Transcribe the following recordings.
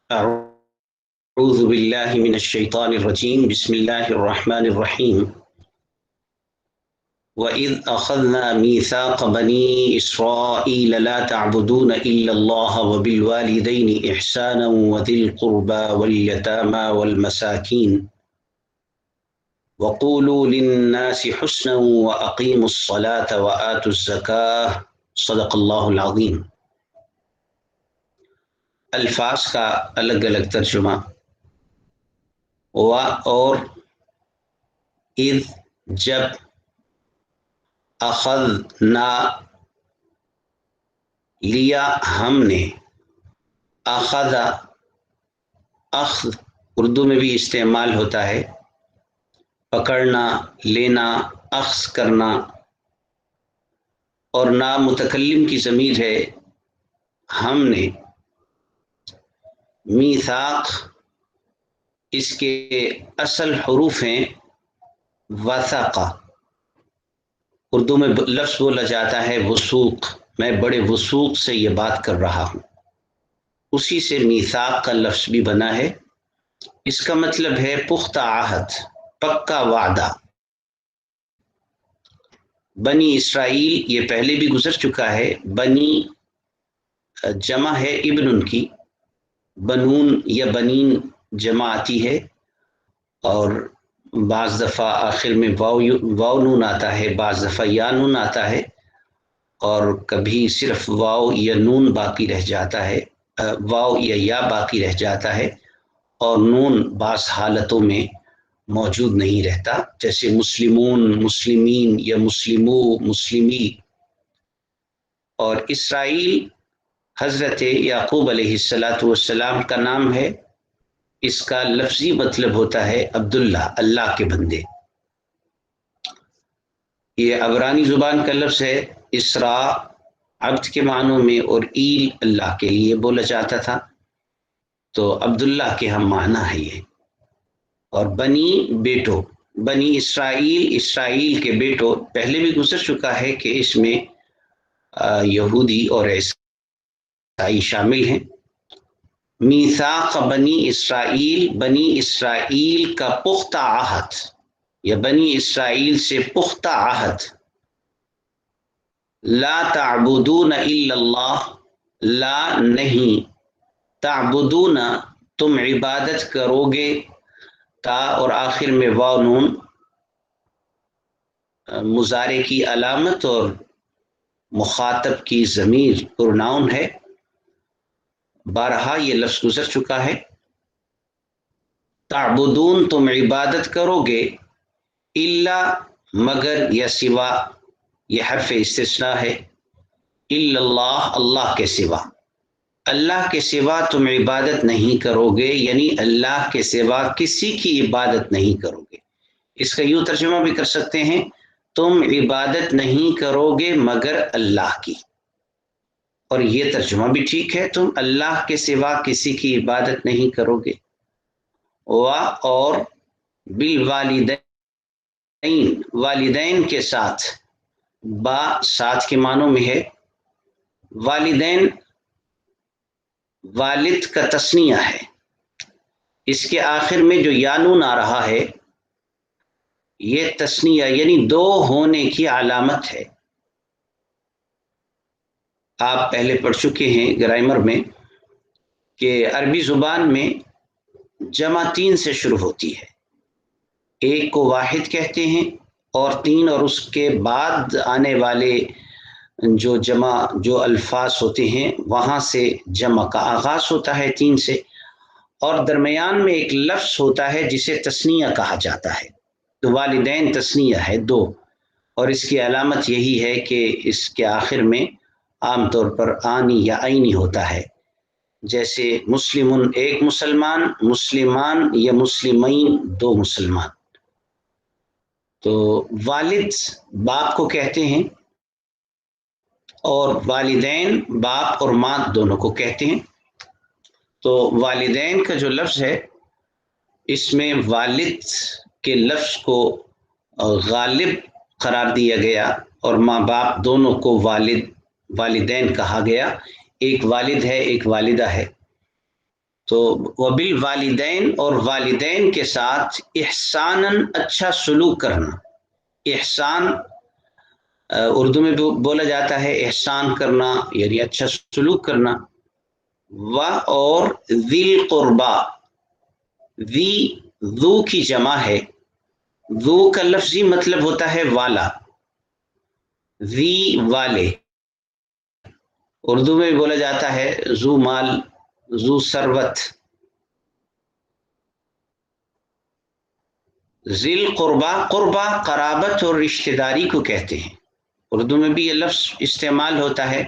أعوذ بالله من الشيطان الرجيم بسم الله الرحمن الرحيم وإذ أخذنا ميثاق بني إسرائيل لا تعبدون إلا الله وبالوالدين إحسانا وذي القربى واليتامى والمساكين وقولوا للناس حسنا وأقيموا الصلاة وآتوا الزكاة صدق الله العظيم۔ الفاظ کا الگ الگ ترجمہ اور اذ جب اخذنا لیا ہم نے اخذ اردو میں بھی استعمال ہوتا ہے پکڑنا لینا اخذ کرنا اور نا متکلم کی ضمیر ہے ہم نے میثاق اس کے اصل حروف ہیں وثاقہ اردو میں لفظ بولا جاتا ہے وثوق میں بڑے وثوق سے یہ بات کر رہا ہوں اسی سے میثاق کا لفظ بھی بنا ہے اس کا مطلب ہے پختہ عہد پکا وعدہ بنی اسرائیل یہ پہلے بھی گزر چکا ہے بنی جمع ہے ابن کی بنون یا بنین جمع آتی ہے اور بعض دفعہ آخر میں واو نون آتا ہے بعض دفعہ یا نون آتا ہے اور کبھی صرف واو یا نون باقی رہ جاتا ہے واو یا باقی رہ جاتا ہے اور نون بعض حالتوں میں موجود نہیں رہتا جیسے مسلمون مسلمین یا مسلمو مسلمی اور اسرائیل حضرت یعقوب علیہ السلام کا نام ہے اس کا لفظی مطلب ہوتا ہے عبداللہ اللہ کے بندے یہ عبرانی زبان کا لفظ ہے اسراء عبد کے معنوں میں اور ایل اللہ کے لیے بولا جاتا تھا تو عبداللہ کے ہم معنی ہے یہ اور بنی بیٹو بنی اسرائیل کے بیٹو پہلے بھی گزر چکا ہے کہ اس میں یہودی اور عیسائی شامل ہیں میثاق بنی اسرائیل کا پختہ عہد یا بنی اسرائیل سے پختہ عہد لا تعبدون الا اللہ لا نہیں تعبدون تم عبادت کرو گے تا اور آخر میں واو نون مضارع کی علامت اور مخاطب کی ضمیر پروناؤن ہے بارہا یہ لفظ گزر چکا ہے تعبدون تم عبادت کرو گے الا مگر یا سوا یہ حرف استثناء ہے الا اللہ اللہ کے سوا اللہ کے سوا تم عبادت نہیں کرو گے یعنی اللہ کے سوا کسی کی عبادت نہیں کرو گے اس کا یوں ترجمہ بھی کر سکتے ہیں تم عبادت نہیں کرو گے مگر اللہ کی اور یہ ترجمہ بھی ٹھیک ہے تم اللہ کے سوا کسی کی عبادت نہیں کرو گے اور بالوالدین والدین کے ساتھ با ساتھ کے معنوں میں ہے والدین والد کا تثنیہ ہے اس کے آخر میں جو یا نون آ رہا ہے یہ تثنیہ یعنی دو ہونے کی علامت ہے آپ پہلے پڑھ چکے ہیں گرامر میں کہ عربی زبان میں جمع تین سے شروع ہوتی ہے ایک کو واحد کہتے ہیں اور تین اور اس کے بعد آنے والے جو الفاظ ہوتے ہیں وہاں سے جمع کا آغاز ہوتا ہے تین سے اور درمیان میں ایک لفظ ہوتا ہے جسے تثنیہ کہا جاتا ہے تو والدین تثنیہ ہے دو اور اس کی علامت یہی ہے کہ اس کے آخر میں عام طور پر آنی یا عینی ہوتا ہے جیسے مسلمن ایک مسلمان مسلمان یا مسلمین دو مسلمان تو والد باپ کو کہتے ہیں اور والدین باپ اور ماں دونوں کو کہتے ہیں تو والدین کا جو لفظ ہے اس میں والد کے لفظ کو غالب قرار دیا گیا اور ماں باپ دونوں کو والدین کہا گیا ایک والد ہے ایک والدہ ہے تو وبالوالدین، اور والدین کے ساتھ احساناً اچھا سلوک کرنا. احسان اردو میں بولا جاتا ہے احسان کرنا یعنی اچھا سلوک کرنا. و اور ذی القربا، ذی ذو کی جمع ہے. ذو کا لفظی مطلب ہوتا ہے والا، ذی والے. اردو میں بھی بولا جاتا ہے ذو مال، ذو ثروت. ذی القربا، قربا قرابت اور رشتہ داری کو کہتے ہیں. اردو میں بھی یہ لفظ استعمال ہوتا ہے،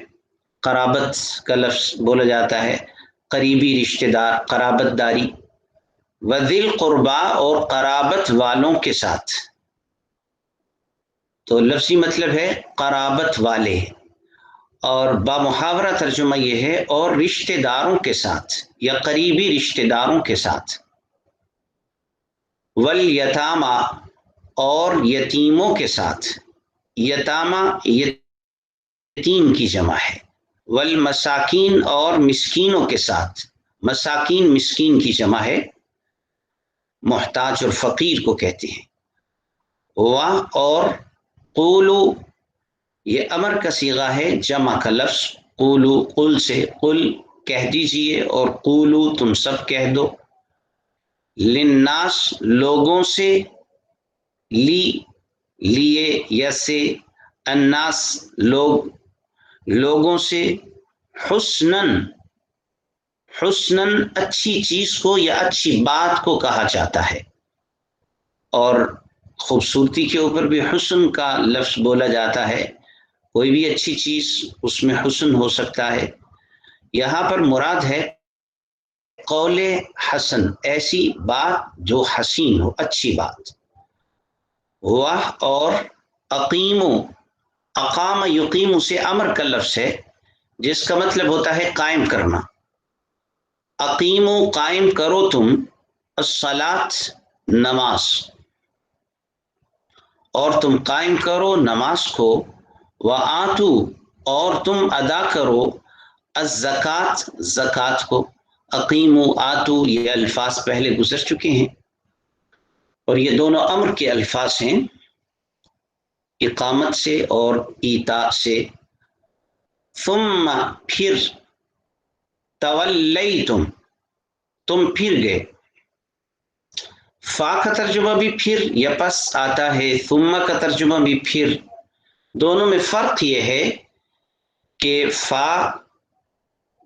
قرابت کا لفظ بولا جاتا ہے، قریبی رشتہ دار، قرابت داری. وذی القربا، اور قرابت والوں کے ساتھ. تو لفظی مطلب ہے قرابت والے، اور بامحاورہ ترجمہ یہ ہے اور رشتہ داروں کے ساتھ یا قریبی رشتہ داروں کے ساتھ. والیتاما، اور یتیموں کے ساتھ. یتامہ یتیم کی جمع ہے. والمساکین، اور مسکینوں کے ساتھ. مساکین مسکین کی جمع ہے، محتاج اور فقیر کو کہتے ہیں. اور قولو، یہ امر کا صیغہ ہے، جمع کا لفظ. قولو قل سے، قل کہہ دیجئے، اور قولو تم سب کہہ دو. للناس لوگوں سے، لی لیے یا سے، الناس لوگ، لوگوں سے. حسنن، حسنن اچھی چیز کو یا اچھی بات کو کہا جاتا ہے. اور خوبصورتی کے اوپر بھی حسن کا لفظ بولا جاتا ہے. کوئی بھی اچھی چیز اس میں حسن ہو سکتا ہے. یہاں پر مراد ہے قول حسن، ایسی بات جو حسین ہو، اچھی بات. ہوا اور اقیمو، اقام یقیم سے امر کا لفظ ہے جس کا مطلب ہوتا ہے قائم کرنا. اقیمو قائم کرو تم، الصلاۃ نماز، اور تم قائم کرو نماز کو. وآتو، اور تم ادا کرو الزکات زکات کو. اقیم و آتو یہ الفاظ پہلے گزر چکے ہیں اور یہ دونوں امر کے الفاظ ہیں، اقامت سے اور ایتاء سے. ثم پھر، تولیتم تم پھر گئے. فا کا ترجمہ بھی پھر یا پس آتا ہے، ثم کا ترجمہ بھی پھر. دونوں میں فرق یہ ہے کہ فا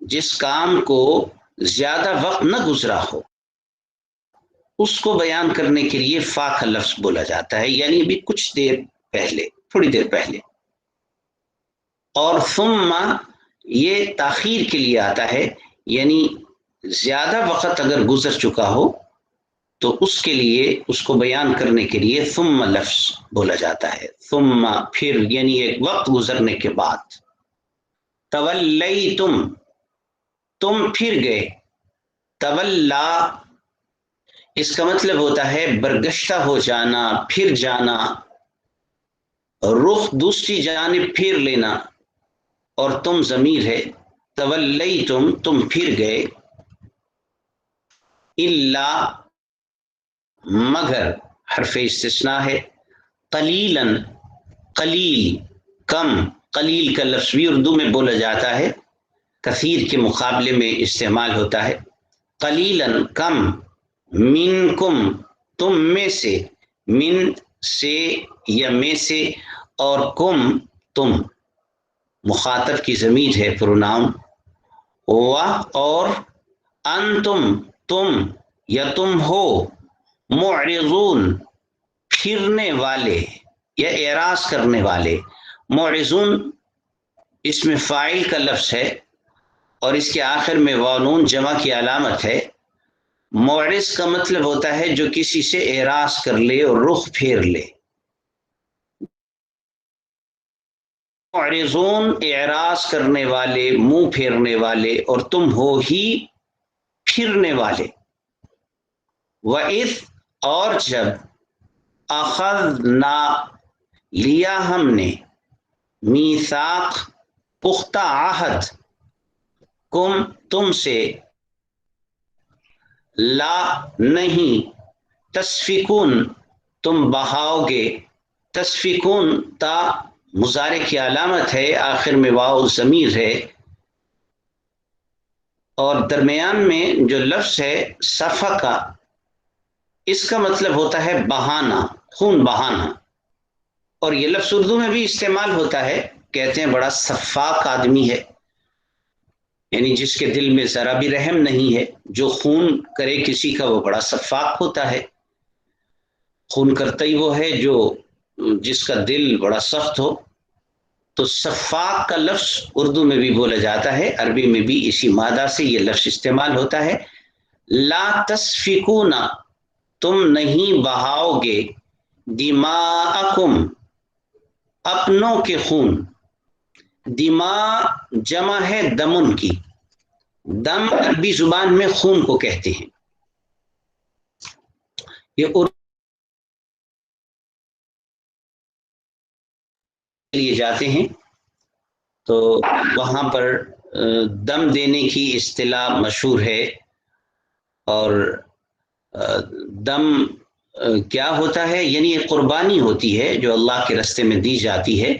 جس کام کو زیادہ وقت نہ گزرا ہو اس کو بیان کرنے کے لیے فا کا لفظ بولا جاتا ہے، یعنی ابھی کچھ دیر پہلے، تھوڑی دیر پہلے. اور ثم یہ تاخیر کے لیے آتا ہے، یعنی زیادہ وقت اگر گزر چکا ہو تو اس کے لیے، اس کو بیان کرنے کے لیے ثم لفظ بولا جاتا ہے. ثم پھر، یعنی ایک وقت گزرنے کے بعد. تولیتم تم پھر گئے. تولا اس کا مطلب ہوتا ہے برگشتہ ہو جانا، پھر جانا، رخ دوسری جانب پھر لینا. اور تم ضمیر ہے. تولیتم تم پھر گئے. الا مگر، حرف استثناء ہے. قلیلاً قلیل، کم. قلیل کا لفظ بھی اردو میں بولا جاتا ہے، کثیر کے مقابلے میں استعمال ہوتا ہے. قلیلاً کم. منکم تم میں سے، من سے یا میں سے، اور کم تم مخاطب کی ضمیر ہے، پروناؤن. و اور انتم تم یا تم ہو، معرضون پھرنے والے یا اعراض کرنے والے. معرضون اس میں فاعل کا لفظ ہے اور اس کے آخر میں واو نون جمع کی علامت ہے. معرض کا مطلب ہوتا ہے جو کسی سے اعراض کر لے اور رخ پھیر لے. معرضون اعراض کرنے والے، منہ پھیرنے والے، اور تم ہو ہی پھرنے والے. وَإِذْ اور جب، اخذنا لیا ہم نے، میثاق پختہ عہد، کم تم سے، لا نہیں، تسفکون تم بہاؤ گے، تسفکون تا مضارع کی علامت ہے، آخر میں واو ضمیر ہے، اور درمیان میں جو لفظ ہے سفکا، اس کا مطلب ہوتا ہے بہانا، خون بہانا، اور یہ لفظ اردو میں بھی استعمال ہوتا ہے، کہتے ہیں بڑا سفاک آدمی ہے، یعنی جس کے دل میں ذرا بھی رحم نہیں ہے، جو خون کرے کسی کا وہ بڑا سفاک ہوتا ہے، خون کرتا ہی وہ ہے جو جس کا دل بڑا سخت ہو، تو سفاک کا لفظ اردو میں بھی بولا جاتا ہے، عربی میں بھی اسی مادہ سے یہ لفظ استعمال ہوتا ہے۔ لا تسفکون تم نہیں بہاؤ گے، دماءکم اپنوں کے خون، دماء جمع ہے دمن کی، دم عربی زبان میں خون کو کہتے ہیں، یہ اردو کے لیے جاتے ہیں تو وہاں پر دم دینے کی اصطلاح مشہور ہے، اور دم کیا ہوتا ہے، یعنی یہ قربانی ہوتی ہے جو اللہ کے راستے میں دی جاتی ہے،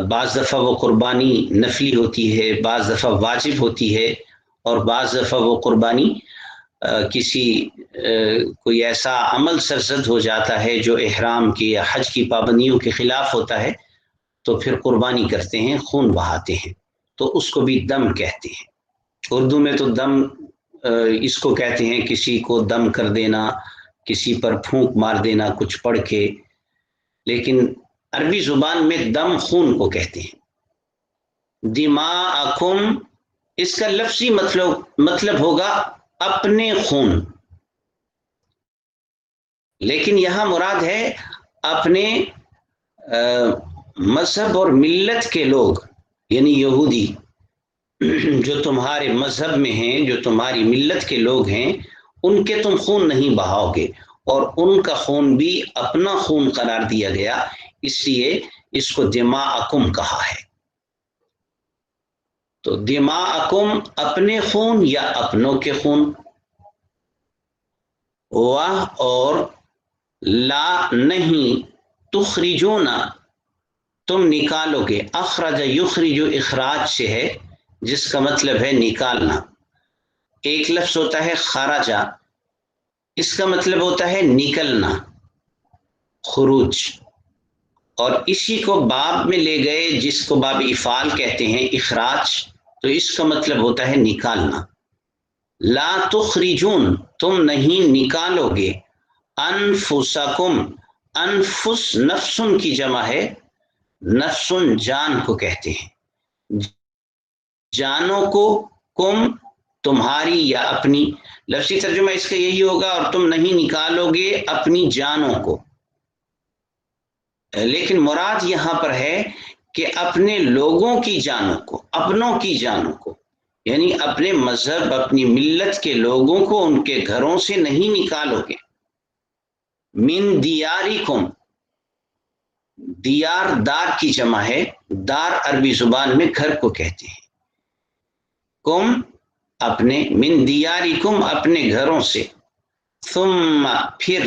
بعض دفعہ وہ قربانی نفلی ہوتی ہے، بعض دفعہ واجب ہوتی ہے، اور بعض دفعہ وہ قربانی کسی کوئی ایسا عمل سرزد ہو جاتا ہے جو احرام کی یا حج کی پابندیوں کے خلاف ہوتا ہے، تو پھر قربانی کرتے ہیں، خون بہاتے ہیں، تو اس کو بھی دم کہتے ہیں۔ اردو میں تو دم اس کو کہتے ہیں کسی کو دم کر دینا، کسی پر پھونک مار دینا کچھ پڑھ کے، لیکن عربی زبان میں دم خون کو کہتے ہیں۔ دماءکم اس کا لفظی مطلب ہوگا اپنے خون، لیکن یہاں مراد ہے اپنے مذہب اور ملت کے لوگ، یعنی یہودی جو تمہارے مذہب میں ہیں، جو تمہاری ملت کے لوگ ہیں، ان کے تم خون نہیں بہاؤ گے، اور ان کا خون بھی اپنا خون قرار دیا گیا، اس لیے اس کو دماءکم کہا ہے۔ تو دماءکم اپنے خون یا اپنوں کے خون، واہ اور لا نہیں، تخرجون تم نکالو گے، اخرج یخرج اخراج سے ہے جس کا مطلب ہے نکالنا، ایک لفظ ہوتا ہے خرجہ، اس کا مطلب ہوتا ہے نکلنا، خروج، اور اسی کو باب میں لے گئے جس کو باب افعال کہتے ہیں اخراج، تو اس کا مطلب ہوتا ہے نکالنا۔ لا تخرجون تم نہیں نکالو گے، انفسکم انفس نفسن کی جمع ہے، نفسن جان کو کہتے ہیں، جانوں کو، کم تمہاری یا اپنی، لفظی ترجمہ اس کا یہی ہوگا، اور تم نہیں نکالو گے اپنی جانوں کو، لیکن مراد یہاں پر ہے کہ اپنے لوگوں کی جانوں کو، اپنوں کی جانوں کو، یعنی اپنے مذہب اپنی ملت کے لوگوں کو ان کے گھروں سے نہیں نکالو گے۔ من دیارکم دیار دار کی جمع ہے، دار عربی زبان میں گھر کو کہتے ہیں، کم اپنے، من دیارکم اپنے گھروں سے، ثم پھر،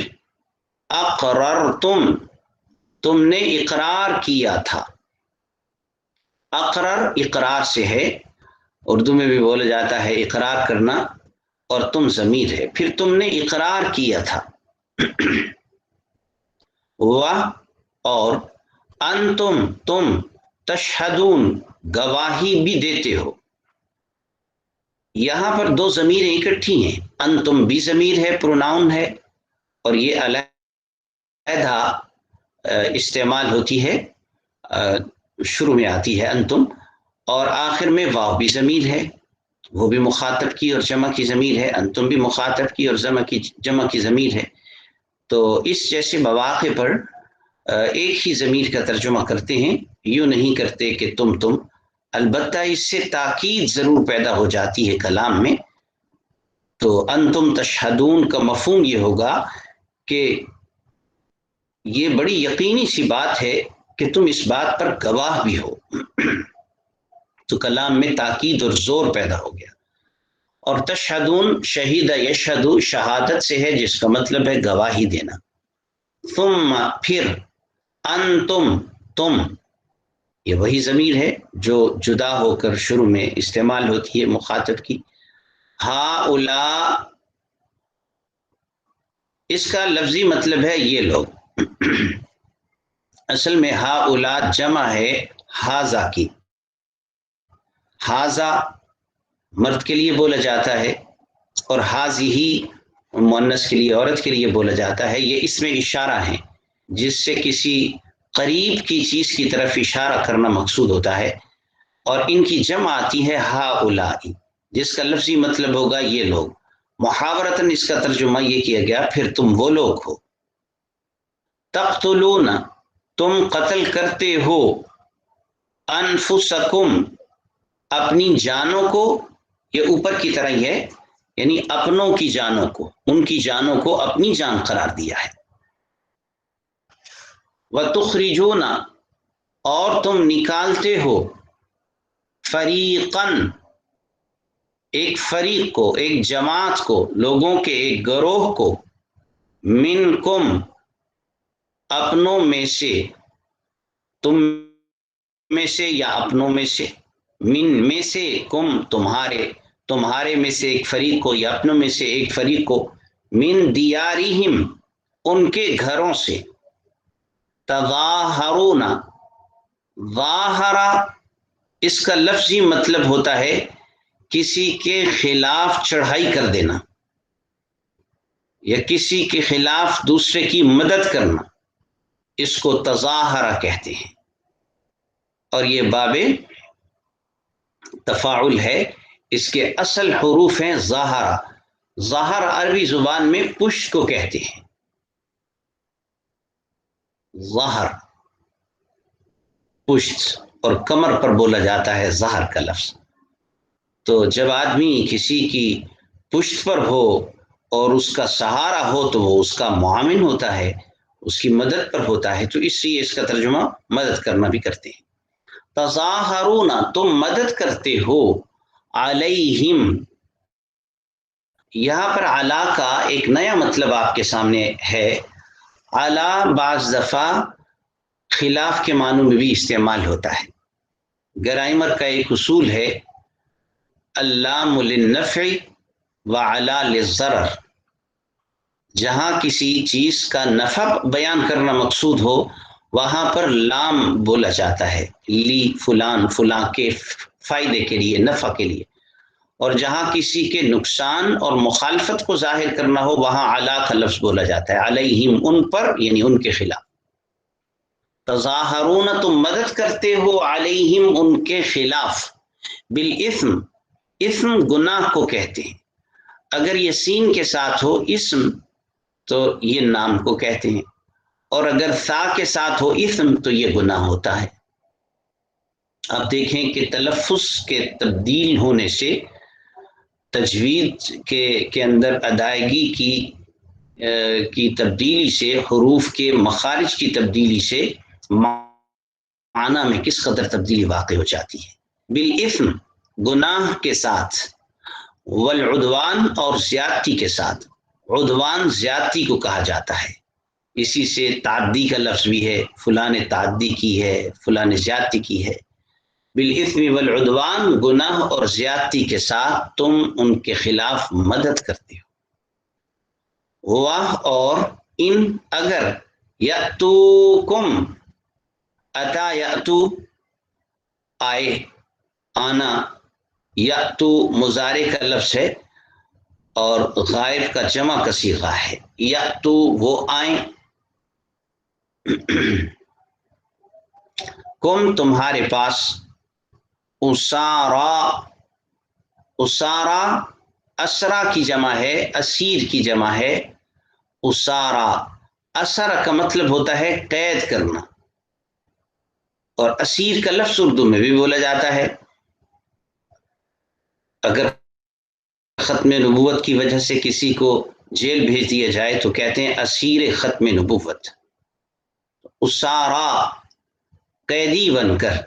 اقررتم تم نے اقرار کیا تھا، اقرر اقرار سے ہے، اردو میں بھی بولا جاتا ہے اقرار کرنا، اور تم ضمیر ہے، پھر تم نے اقرار کیا تھا، اور انتم تم تشہدون گواہی بھی دیتے ہو، یہاں پر دو ضمیریں اکٹھی ہیں، انتم بھی ضمیر ہے، پروناؤن ہے، اور یہ علیحدہ استعمال ہوتی ہے، شروع میں آتی ہے انتم، اور آخر میں واو بھی ضمیر ہے، وہ بھی مخاطب کی اور جمع کی ضمیر ہے، انتم بھی مخاطب کی اور جمع کی ضمیر ہے، تو اس جیسے مواقع پر ایک ہی ضمیر کا ترجمہ کرتے ہیں، یوں نہیں کرتے کہ تم، البتہ اس سے تاکید ضرور پیدا ہو جاتی ہے کلام میں، تو انتم تشہدون کا مفہوم یہ ہوگا کہ یہ بڑی یقینی سی بات ہے کہ تم اس بات پر گواہ بھی ہو، تو کلام میں تاکید اور زور پیدا ہو گیا، اور تشہدون شہید یشہد شہادت سے ہے جس کا مطلب ہے گواہی دینا. ثم پھر انتم تم، یہ وہی ضمیر ہے جو جدا ہو کر شروع میں استعمال ہوتی ہے مخاطب کی. ہؤلاء اس کا لفظی مطلب ہے یہ لوگ. اصل میں ہؤلاء جمع ہے ہذا کی. ہذا مرد کے لیے بولا جاتا ہے اور ہذہ مؤنث کے لیے عورت کے لیے بولا جاتا ہے. یہ اس میں اشارہ ہیں جس سے کسی قریب کی چیز کی طرف اشارہ کرنا مقصود ہوتا ہے. اور ان کی جمع آتی ہے ہؤلاء جس کا لفظی مطلب ہوگا یہ لوگ. محاورتاً اس کا ترجمہ یہ کیا گیا پھر تم وہ لوگ ہو. تقتلون تم قتل کرتے ہو، انفسکم اپنی جانوں کو، یہ اوپر کی طرح ہی ہے یعنی اپنوں کی جانوں کو، ان کی جانوں کو اپنی جان قرار دیا ہے. وتخرجون اور تم نکالتے ہو، فریقاً ایک فریق کو، ایک جماعت کو، لوگوں کے ایک گروہ کو، منکم اپنوں میں سے، تم میں سے یا اپنوں میں سے، من میں سے، کم تمہارے میں سے ایک فریق کو یا اپنوں میں سے ایک فریق کو، من دیارہم ان کے گھروں سے. تظاہرون ظاہرہ اس کا لفظی مطلب ہوتا ہے کسی کے خلاف چڑھائی کر دینا یا کسی کے خلاف دوسرے کی مدد کرنا، اس کو تظاہرہ کہتے ہیں. اور یہ باب تفاعل ہے، اس کے اصل حروف ہیں ظاہرہ. ظاہر عربی زبان میں پشت کو کہتے ہیں. ظاہر پشت، اور کمر پر بولا جاتا ہے ظہر کا لفظ. تو جب آدمی کسی کی پشت پر ہو اور اس کا سہارا ہو تو وہ اس کا معاون ہوتا ہے، اس کی مدد پر ہوتا ہے، تو اس لیے اس کا ترجمہ مدد کرنا بھی کرتے ہیں. تظاہرون تم مدد کرتے ہو، علیہم یہاں پر علا کا ایک نیا مطلب آپ کے سامنے ہے. علا بعض دفعہ خلاف کے معنوں میں بھی استعمال ہوتا ہے. گرامر کا ایک اصول ہے اللام للنفع وعلا للضرر. جہاں کسی چیز کا نفع بیان کرنا مقصود ہو وہاں پر لام بولا جاتا ہے، لی فلان، فلاں کے فائدے کے لیے، نفع کے لیے. اور جہاں کسی کے نقصان اور مخالفت کو ظاہر کرنا ہو وہاں علا کا لفظ بولا جاتا ہے، علیہم ان پر یعنی ان کے خلاف. تظاہرون تم مدد کرتے ہو، علیہم ان کے خلاف، بالاثم اثم گناہ کو کہتے ہیں. اگر یہ سین کے ساتھ ہو اسم تو یہ نام کو کہتے ہیں، اور اگر ثا کے ساتھ ہو اثم تو یہ گناہ ہوتا ہے. آپ دیکھیں کہ تلفظ کے تبدیل ہونے سے، تجوید کے اندر ادائیگی کی تبدیلی سے، حروف کے مخارج کی تبدیلی سے معنی میں کس قدر تبدیلی واقع ہو جاتی ہے. بالاثم گناہ کے ساتھ، والعدوان اور زیادتی کے ساتھ. عدوان زیادتی کو کہا جاتا ہے، اسی سے تعدی کا لفظ بھی ہے، فلاں نے تعدی کی ہے، فلاں نے زیادتی کی ہے. بالاثم والعدوان گناہ اور زیادتی کے ساتھ تم ان کے خلاف مدد کرتے ہو. واہ اور ان اگر، یاتوکم اتا یاتو آئے، آنا، یاتو مضارع کا لفظ ہے اور غائب کا جمع کا صیغہ ہے. یاتو وہ آئیں، کم تمہارے پاس، اسارا اسارا اسرا کی جمع ہے، اسیر کی جمع ہے. اسارا اسرا کا مطلب ہوتا ہے قید کرنا، اور اسیر کا لفظ اردو میں بھی بولا جاتا ہے. اگر ختم نبوت کی وجہ سے کسی کو جیل بھیج دیا جائے تو کہتے ہیں اسیر ختم نبوت. اسارا قیدی بن کر،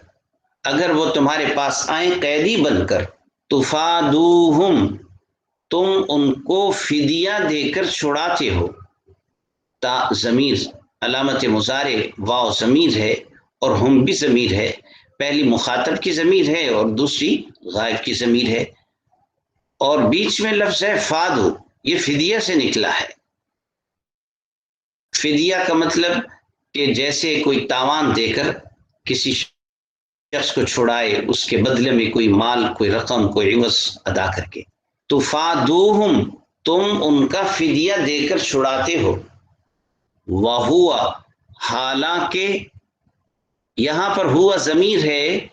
اگر وہ تمہارے پاس آئیں قیدی بن کر، تفادوہم تم ان کو فدیہ دے کر چھڑاتے ہو. تا ضمیر علامت مضارع، واو ضمیر ہے اور ہم بھی ضمیر ہے. پہلی مخاطب کی ضمیر ہے اور دوسری غائب کی ضمیر ہے، اور بیچ میں لفظ ہے فادو، یہ فدیہ سے نکلا ہے. فدیہ کا مطلب کہ جیسے کوئی تاوان دے کر کسی شخص کو چھڑائے، اس کے بدلے میں کوئی مال، کوئی رقم، کوئی عوض ادا کر کے. تو فادوہم، تم ان کا فدیہ دے کر چھڑاتے ہو. وہوا، حالانکہ یہاں پر ہوا ضمیر ہے،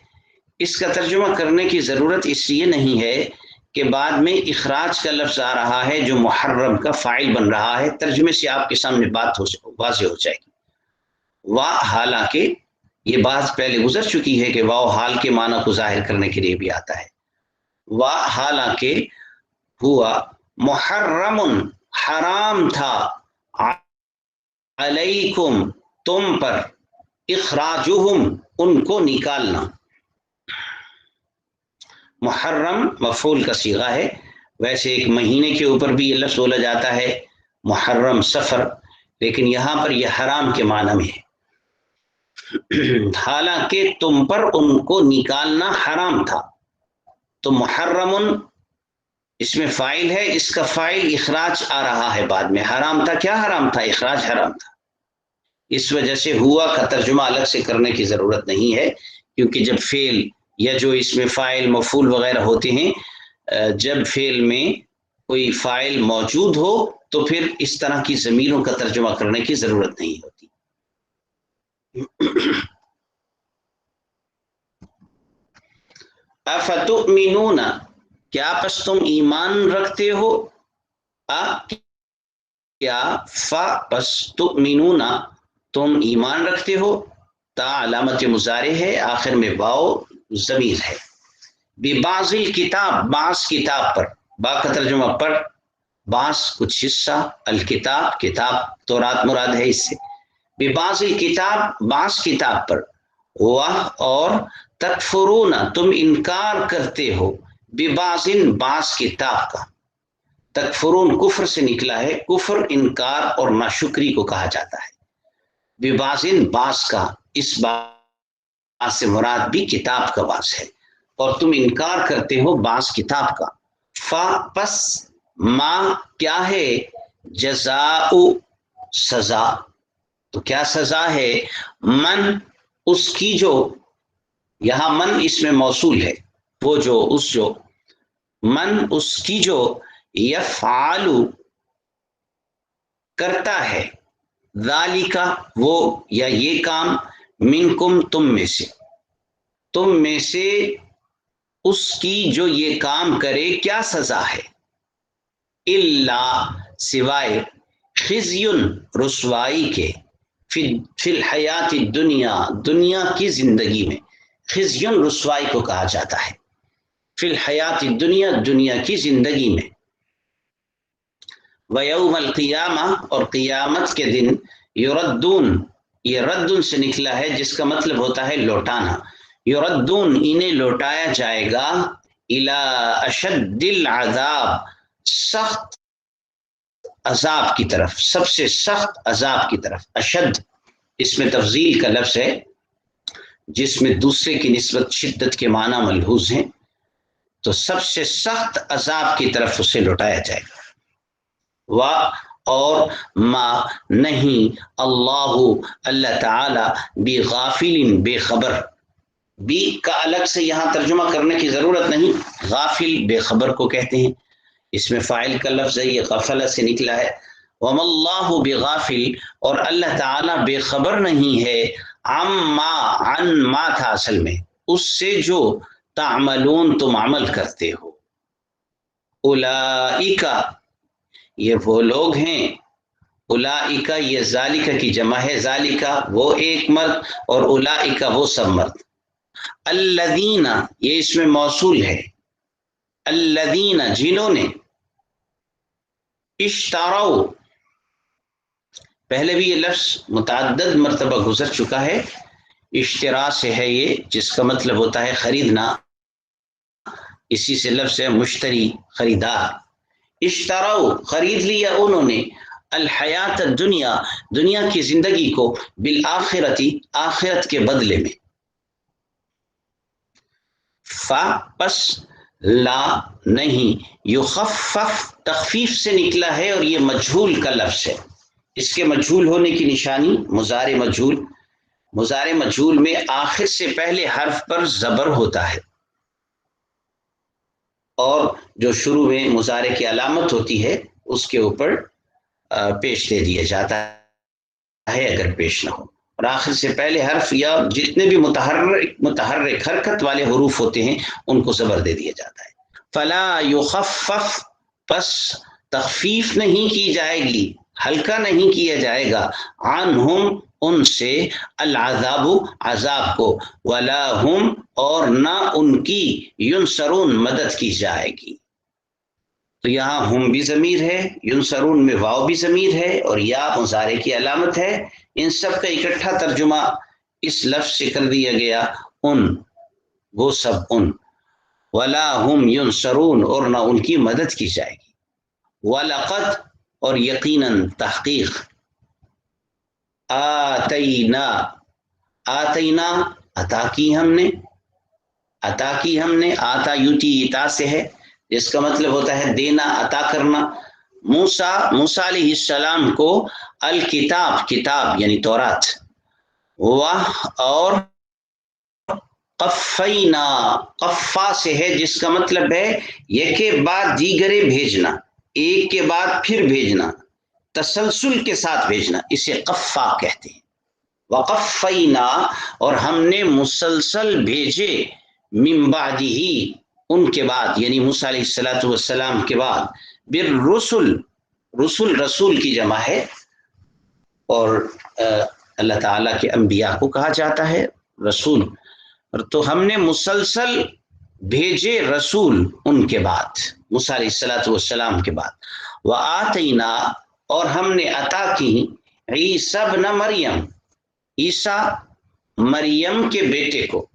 اس کا ترجمہ کرنے کی ضرورت اس لیے نہیں ہے کہ بعد میں اخراج کا لفظ آ رہا ہے جو محرم کا فاعل بن رہا ہے. ترجمے سے آپ کے سامنے بات واضح ہو جائے گی. حالانکہ یہ بات پہلے گزر چکی ہے کہ واو حال کے معنی کو ظاہر کرنے کے لیے بھی آتا ہے. حالانکہ ہوا محرم، حرام تھا، علیکم، تم پر، اخراجہم، ان کو نکالنا. محرم مفعول کا صیغہ ہے. ویسے ایک مہینے کے اوپر بھی یہ لفظ بولا جاتا ہے محرم، سفر، لیکن یہاں پر یہ حرام کے معنی میں ہے. حالانکہ تم پر ان کو نکالنا حرام تھا. تو محرم اس میں فاعل ہے، اس کا فاعل اخراج آ رہا ہے بعد میں. حرام تھا، کیا حرام تھا؟ اخراج حرام تھا. اس وجہ سے ہوا کا ترجمہ الگ سے کرنے کی ضرورت نہیں ہے، کیونکہ جب فعل یا جو اس میں فاعل مفعول وغیرہ ہوتے ہیں، جب فعل میں کوئی فاعل موجود ہو تو پھر اس طرح کی ضمیروں کا ترجمہ کرنے کی ضرورت نہیں ہوتی. افتؤمنون، کیا پس تم ایمان رکھتے ہو؟ کیا، پس تؤمنون، تم ایمان رکھتے ہو. تا علامت مضارع ہے، آخر میں واو ضمیر ہے. ببعض الکتاب، بعض کتاب پر، با کا ترجمہ پر، بعض کچھ حصہ، الکتاب کتاب، تورات مراد ہے اس سے. ببعض الکتاب، بعض کتاب پر. اور تکفرون، تم انکار کرتے ہو، ببعض، بعض کتاب کا. تکفرون کفر سے نکلا ہے، کفر انکار اور ناشکری کو کہا جاتا ہے. ببعض، بعض کا، اس بعض سے مراد بھی کتاب کا بعض ہے، اور تم انکار کرتے ہو بعض کتاب کا. پس ما، کیا ہے، جزاء، سزا. تو کیا سزا ہے؟ من، اس کی جو، یہاں من اس میں موصول ہے، وہ جو، اس جو، من اس کی جو، یفعل کرتا ہے، ذالک وہ یا یہ کام، منکم تم میں سے، تم میں سے اس کی جو یہ کام کرے، کیا سزا ہے؟ الا، سوائے، خزی، رسوائی کے، فی الحیات الدنیا، دنیا کی زندگی میں. خزی رسوائی کو کہا جاتا ہے، فی الحیات الدنیا، دنیا کی زندگی میں. ویوم القیامہ، اور قیامت کے دن، یردون، یہ ردن سے نکلا ہے جس کا مطلب ہوتا ہے لوٹانا. یردون، انہیں لوٹایا جائے گا، الی اشد العذاب، سخت عذاب کی طرف، سب سے سخت عذاب کی طرف. اشد اس میں تفضیل کا لفظ ہے جس میں دوسرے کی نسبت شدت کے معنی ملحوظ ہیں. تو سب سے سخت عذاب کی طرف اسے لوٹایا جائے گا. اور ما، نہیں، اللہ تعالی، بغافل، بے خبر. بی کا الگ سے یہاں ترجمہ کرنے کی ضرورت نہیں، غافل بے خبر کو کہتے ہیں. اس میں فاعل کا لفظ ہے، یہ غفلہ سے نکلا ہے. وما اللہ بغافل، اور اللہ تعالی بے خبر نہیں ہے، عن ما تھا اصل میں، اس سے جو، تعملون، تم عمل کرتے ہو. اولئک، یہ وہ لوگ ہیں، اولئک یہ ذالک کی جمع ہے، ذالک وہ ایک مرد، اور اولئک وہ سب مرد. الذین، یہ اس میں موصول ہے، الذین جنہوں نے، اشتروا، پہلے بھی یہ لفظ متعدد مرتبہ گزر چکا ہے. اشترا سے ہے یہ، جس کا مطلب ہوتا ہے خریدنا، اسی سے لفظ ہے مشتری، خریدار. اشتراؤ خرید لیا انہوں نے الحیات الدنیا دنیا کی زندگی کو بالآخرتی آخرت کے بدلے میں. پس لا نہیں یخفف تخفیف سے نکلا ہے اور یہ مجہول کا لفظ ہے. اس کے مجہول ہونے کی نشانی مضارع مجہول میں آخر سے پہلے حرف پر زبر ہوتا ہے اور جو شروع میں مضارع کی علامت ہوتی ہے اس کے اوپر پیش دے دیا جاتا ہے اگر پیش نہ ہو، اور آخر سے پہلے حرف یا جتنے بھی متحرک حرکت والے حروف ہوتے ہیں ان کو زبر دے دیا جاتا ہے. فلا یخفف پس تخفیف نہیں کی جائے گی، ہلکا نہیں کیا جائے گا، عنہم ان سے، العذاب عذاب کو، ولا ہم اور نہ ان کی، ینصرون مدد کی جائے گی. تو یہاں ہم بھی ضمیر ہے، ینصرون میں واو بھی ضمیر ہے اور یا مضارع کی علامت ہے. ان سب کا اکٹھا ترجمہ اس لفظ سے کر دیا گیا ان، وہ سب ان، ولا ہم ینصرون اور نہ ان کی مدد کی جائے گی. وَلَقَدْ اور یقیناً تحقیق، آتینا آتینا عطا کی ہم نے، آتا یوتی اتا سے ہے جس کا مطلب ہوتا ہے دینا، عطا کرنا. موسیٰ علیہ السلام کو الکتاب کتاب یعنی تورات، اور قفینا قفا سے ہے جس کا مطلب ہے یک کے بعد دیگرے بھیجنا، ایک کے بعد پھر بھیجنا، تسلسل کے ساتھ بھیجنا، اسے قفا کہتے ہیں. وقفینا اور ہم نے مسلسل بھیجے، من بعدہ ان کے بعد یعنی موسیٰ علیہ السلام کے بعد، بالرسل رسول کی جمع ہے اور اللہ تعالیٰ کے انبیاء کو کہا جاتا ہے رسول. تو ہم نے مسلسل بھیجے رسول ان کے بعد، موسیٰ علیہ السلام کے بعد. وآتینا اور ہم نے عطا کی عیسی ابن مریم، عیسیٰ مریم کے بیٹے کو.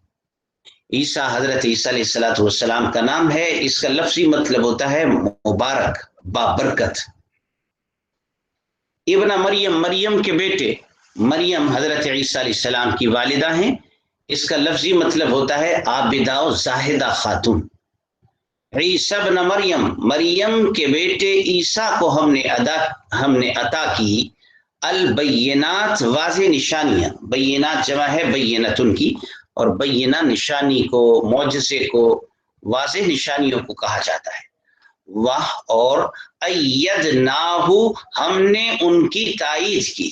عیسیٰ حضرت عیسیٰ علیہ السلام کا نام ہے، اس کا لفظی مطلب ہوتا ہے مبارک، بابرکت. ابن مریم مریم کے بیٹے، مریم حضرت عیسیٰ علیہ السلام کی والدہ ہیں، اس کا لفظی مطلب ہوتا ہے عابدہ و زاہدہ خاتون. عیسی ابن مریم مریم کے بیٹے عیسیٰ کو ہم نے عطا کی البینات واضح نشانیاں، بینات جمع ہے بینتن کی، اور بینہ نشانی کو، معجزے کو، واضح نشانیوں کو کہا جاتا ہے. واہ اور ایدناہ ہم نے ان کی تائید کی.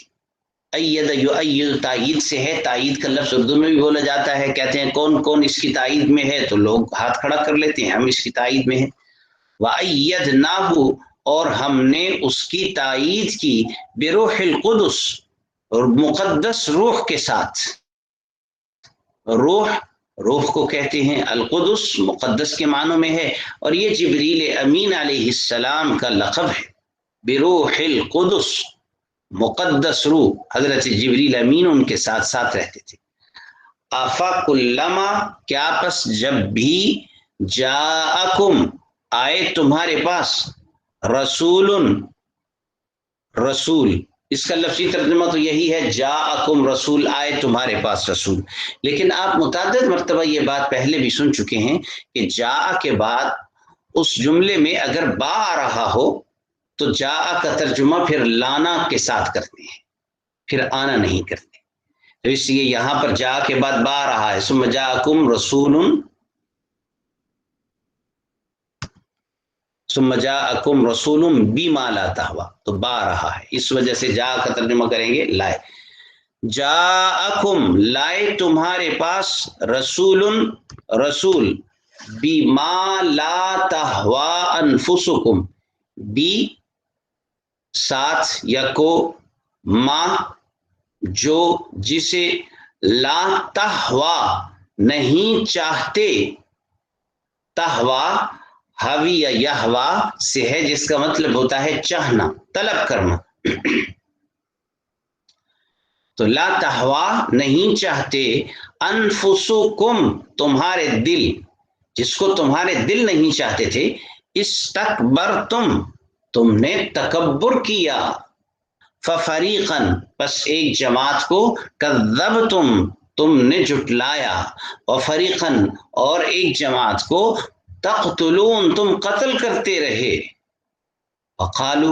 اید یؤید تائید سے ہے، تائید کا لفظ اردو میں بھی بولا جاتا ہے. کہتے ہیں کون کون اس کی تائید میں ہے تو لوگ ہاتھ کھڑا کر لیتے ہیں، ہم اس کی تائید میں ہیں. وَأَيَّدْنَاهُ اور ہم نے اس کی تائید کی بروح القدس اور مقدس روح کے ساتھ. روح کو کہتے ہیں القدس، مقدس کے معنوں میں ہے، اور یہ جبریل امین علیہ السلام کا لقب ہے. بروح القدس مقدس روح، حضرت جبریل امین ان کے ساتھ ساتھ رہتے تھے. افکلما کیا پس جب بھی، جاءکم آئے تمہارے پاس، رسول اس کا لفظی ترجمہ تو یہی ہے جاءکم رسول، آئے تمہارے پاس رسول. لیکن آپ متعدد مرتبہ یہ بات پہلے بھی سن چکے ہیں کہ جاء کے بعد اس جملے میں اگر با آ رہا ہو تو جاء کا ترجمہ پھر لانا کے ساتھ کرتے ہیں، پھر آنا نہیں کرتے. تو اس لیے یہاں پر جاء کے بعد با آ رہا ہے، ثم جاءکم رسول، ثم جاءکم رسول بما لا تہوی، تو با رہا ہے، اس وجہ سے جاء کا ترجمہ کریں گے لائے. جاءکم لائے تمہارے پاس، رسول بما لا تہوی انفسکم، بی ساتھ یا کو، ما جو جسے، لا تہوی نہیں چاہتے، تہوی حوی یا یہوا سے ہے جس کا مطلب ہوتا ہے چاہنا، طلب کرنا. تو لا تہوی نہیں چاہتے، انفسکم تمہارے دل، جس کو تمہارے دل نہیں چاہتے تھے، استکبرتم تم نے تکبر کیا، ففریقن بس ایک جماعت کو، کذبتم تم نے جھٹلایا، وفریقن اور ایک جماعت کو، تقتلون تم قتل کرتے رہے، وقالو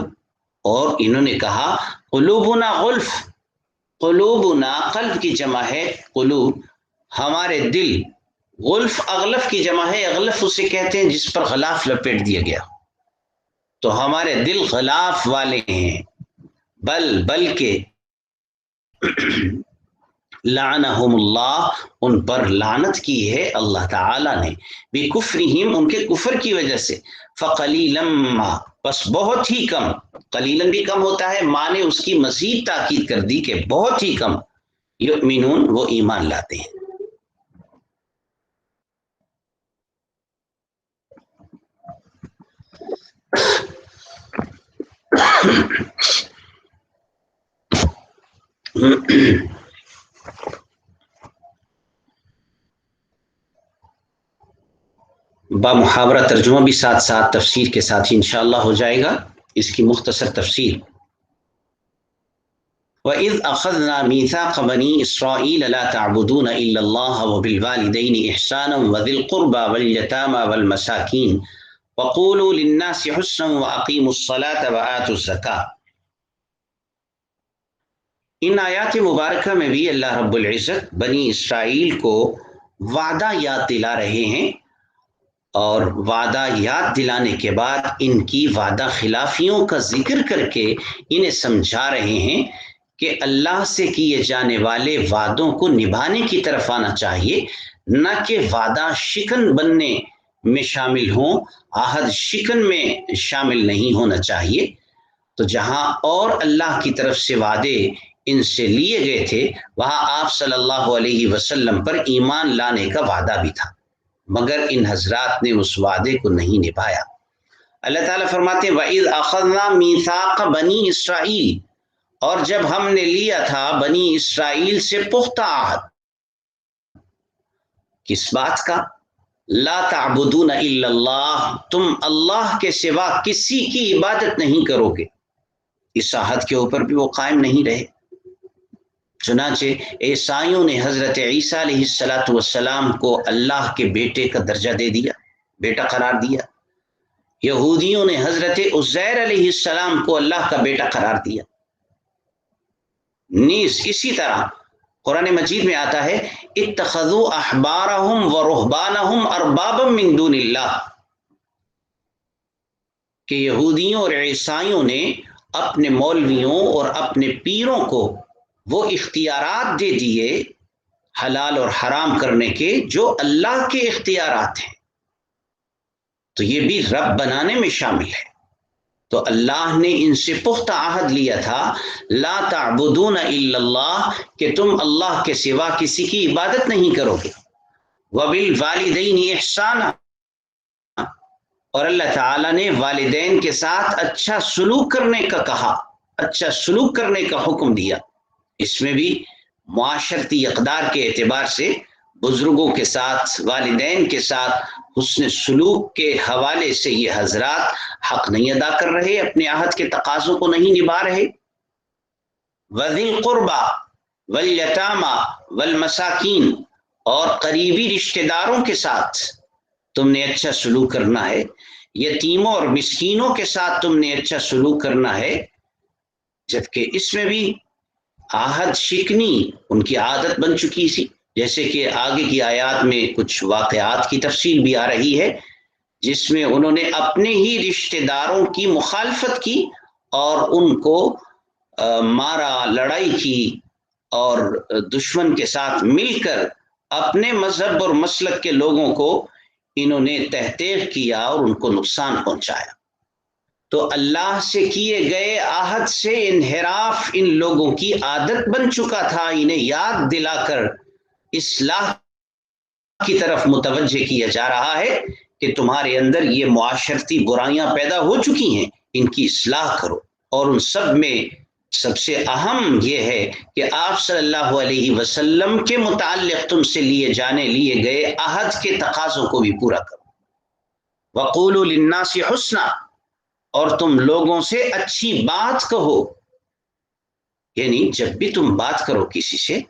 اور انہوں نے کہا، قلوبنا غلف، قلوبنا قلب کی جمع ہے قلوب، ہمارے دل، غلف اغلف کی جمع ہے، اغلف اسے کہتے ہیں جس پر غلاف لپیٹ دیا گیا، تو ہمارے دل غلاف والے ہیں، بلکہ لعنہم اللہ ان پر لعنت کی ہے اللہ تعالی نے، بکفرہم ان کے کفر کی وجہ سے، فقلیلا ما بس بہت ہی کم، قلیلاً بھی کم ہوتا ہے، ماں نے اس کی مزید تاکید کر دی کہ بہت ہی کم، یؤمنون وہ ایمان لاتے ہیں۔ با محاورہ ترجمہ بھی ساتھ ساتھ تفسیر کے ساتھ ہی انشاءاللہ ہو جائے گا، اس کی مختصر تفسیر۔ وَإِذْ أَخَذْنَا مِيثَاقَ بَنِي إِسْرَائِيلَ لَا تَعْبُدُونَ إِلَّا اللَّهَ وَبِالْوَالِدَيْنِ إِحْسَانًا وَذِي الْقُرْبَى وَالْيَتَامَى وَالْمَسَاكِينِ وَقُولُوا لِلنَّاسِ حُسْنًا وَأَقِيمُوا الصَّلَاةَ وَآتُوا الزَّكَاةَ۔ ان آیات مبارکہ میں بھی اللہ رب العزت بنی اسرائیل کو وعدہ یاد دلا رہے ہیں، اور وعدہ یاد دلانے کے بعد ان کی وعدہ خلافیوں کا ذکر کر کے انہیں سمجھا رہے ہیں کہ اللہ سے کیے جانے والے وعدوں کو نبھانے کی طرف آنا چاہیے، نہ کہ وعدہ شکن بننے میں شامل ہوں، عہد شکن میں شامل نہیں ہونا چاہیے۔ تو جہاں اور اللہ کی طرف سے وعدے ان سے لیے گئے تھے، وہاں آپ صلی اللہ علیہ وسلم پر ایمان لانے کا وعدہ بھی تھا، مگر ان حضرات نے اس وعدے کو نہیں نبھایا۔ اللہ تعالیٰ فرماتے ہیں وَإِذْ أَخَذْنَا مِيثَاقَ بَنِي إِسْرَائِيلَ، اور جب ہم نے لیا تھا بنی اسرائیل سے پختہ عہد، کس بات کا؟ لا تعبدون الا اللہ، تم اللہ کے سوا کسی کی عبادت نہیں کرو گے۔ اس عہد کے اوپر بھی وہ قائم نہیں رہے، چنانچہ عیسائیوں نے حضرت عیسیٰ علیہ السلام کو اللہ کے بیٹے کا درجہ دے دیا، بیٹا قرار دیا۔ یہودیوں نے حضرت عزیر علیہ السلام کو اللہ کا بیٹا قرار دیا۔ نیز اسی طرح قرآن مجید میں آتا ہے اتخذوا احبارہم ورہبانہم اربابا من دون اللہ، کہ یہودیوں اور عیسائیوں نے اپنے مولویوں اور اپنے پیروں کو وہ اختیارات دے دیے حلال اور حرام کرنے کے جو اللہ کے اختیارات ہیں، تو یہ بھی رب بنانے میں شامل ہے۔ تو اللہ نے ان سے پختہ عہد لیا تھا لا تعبدون الا اللہ، کہ تم اللہ کے سوا کسی کی عبادت نہیں کرو گے، وبالوالدین احسانا، اور اللہ تعالیٰ نے والدین کے ساتھ اچھا سلوک کرنے کا کہا، اچھا سلوک کرنے کا حکم دیا۔ اس میں بھی معاشرتی اقدار کے اعتبار سے بزرگوں کے ساتھ، والدین کے ساتھ حسن سلوک کے حوالے سے یہ حضرات حق نہیں ادا کر رہے، اپنے عہد کے تقاضوں کو نہیں نبھا رہے۔ وَذِي الْقُرْبَى وَالْيَتَامَى وَالْمَسَاكِينِ، اور قریبی رشتہ داروں کے ساتھ تم نے اچھا سلوک کرنا ہے، یتیموں اور مسکینوں کے ساتھ تم نے اچھا سلوک کرنا ہے، جبکہ اس میں بھی عہد شکنی ان کی عادت بن چکی تھی، جیسے کہ آگے کی آیات میں کچھ واقعات کی تفصیل بھی آ رہی ہے جس میں انہوں نے اپنے ہی رشتہ داروں کی مخالفت کی اور ان کو مارا، لڑائی کی، اور دشمن کے ساتھ مل کر اپنے مذہب اور مسلک کے لوگوں کو انہوں نے تحقیر کیا اور ان کو نقصان پہنچایا۔ تو اللہ سے کیے گئے عہد سے انحراف ان لوگوں کی عادت بن چکا تھا، انہیں یاد دلا کر اصلاح کی طرف متوجہ کیا جا رہا ہے کہ تمہارے اندر یہ معاشرتی برائیاں پیدا ہو چکی ہیں، ان کی اصلاح کرو۔ اور ان سب میں سب سے اہم یہ ہے کہ آپ صلی اللہ علیہ وسلم کے متعلق تم سے لیے گئے عہد کے تقاضوں کو بھی پورا کرو۔ وَقُولُوا لِلنَّاسِ حُسْنًا، اور تم لوگوں سے اچھی بات کہو. یعنی جب بھی تم بات کرو کسی سے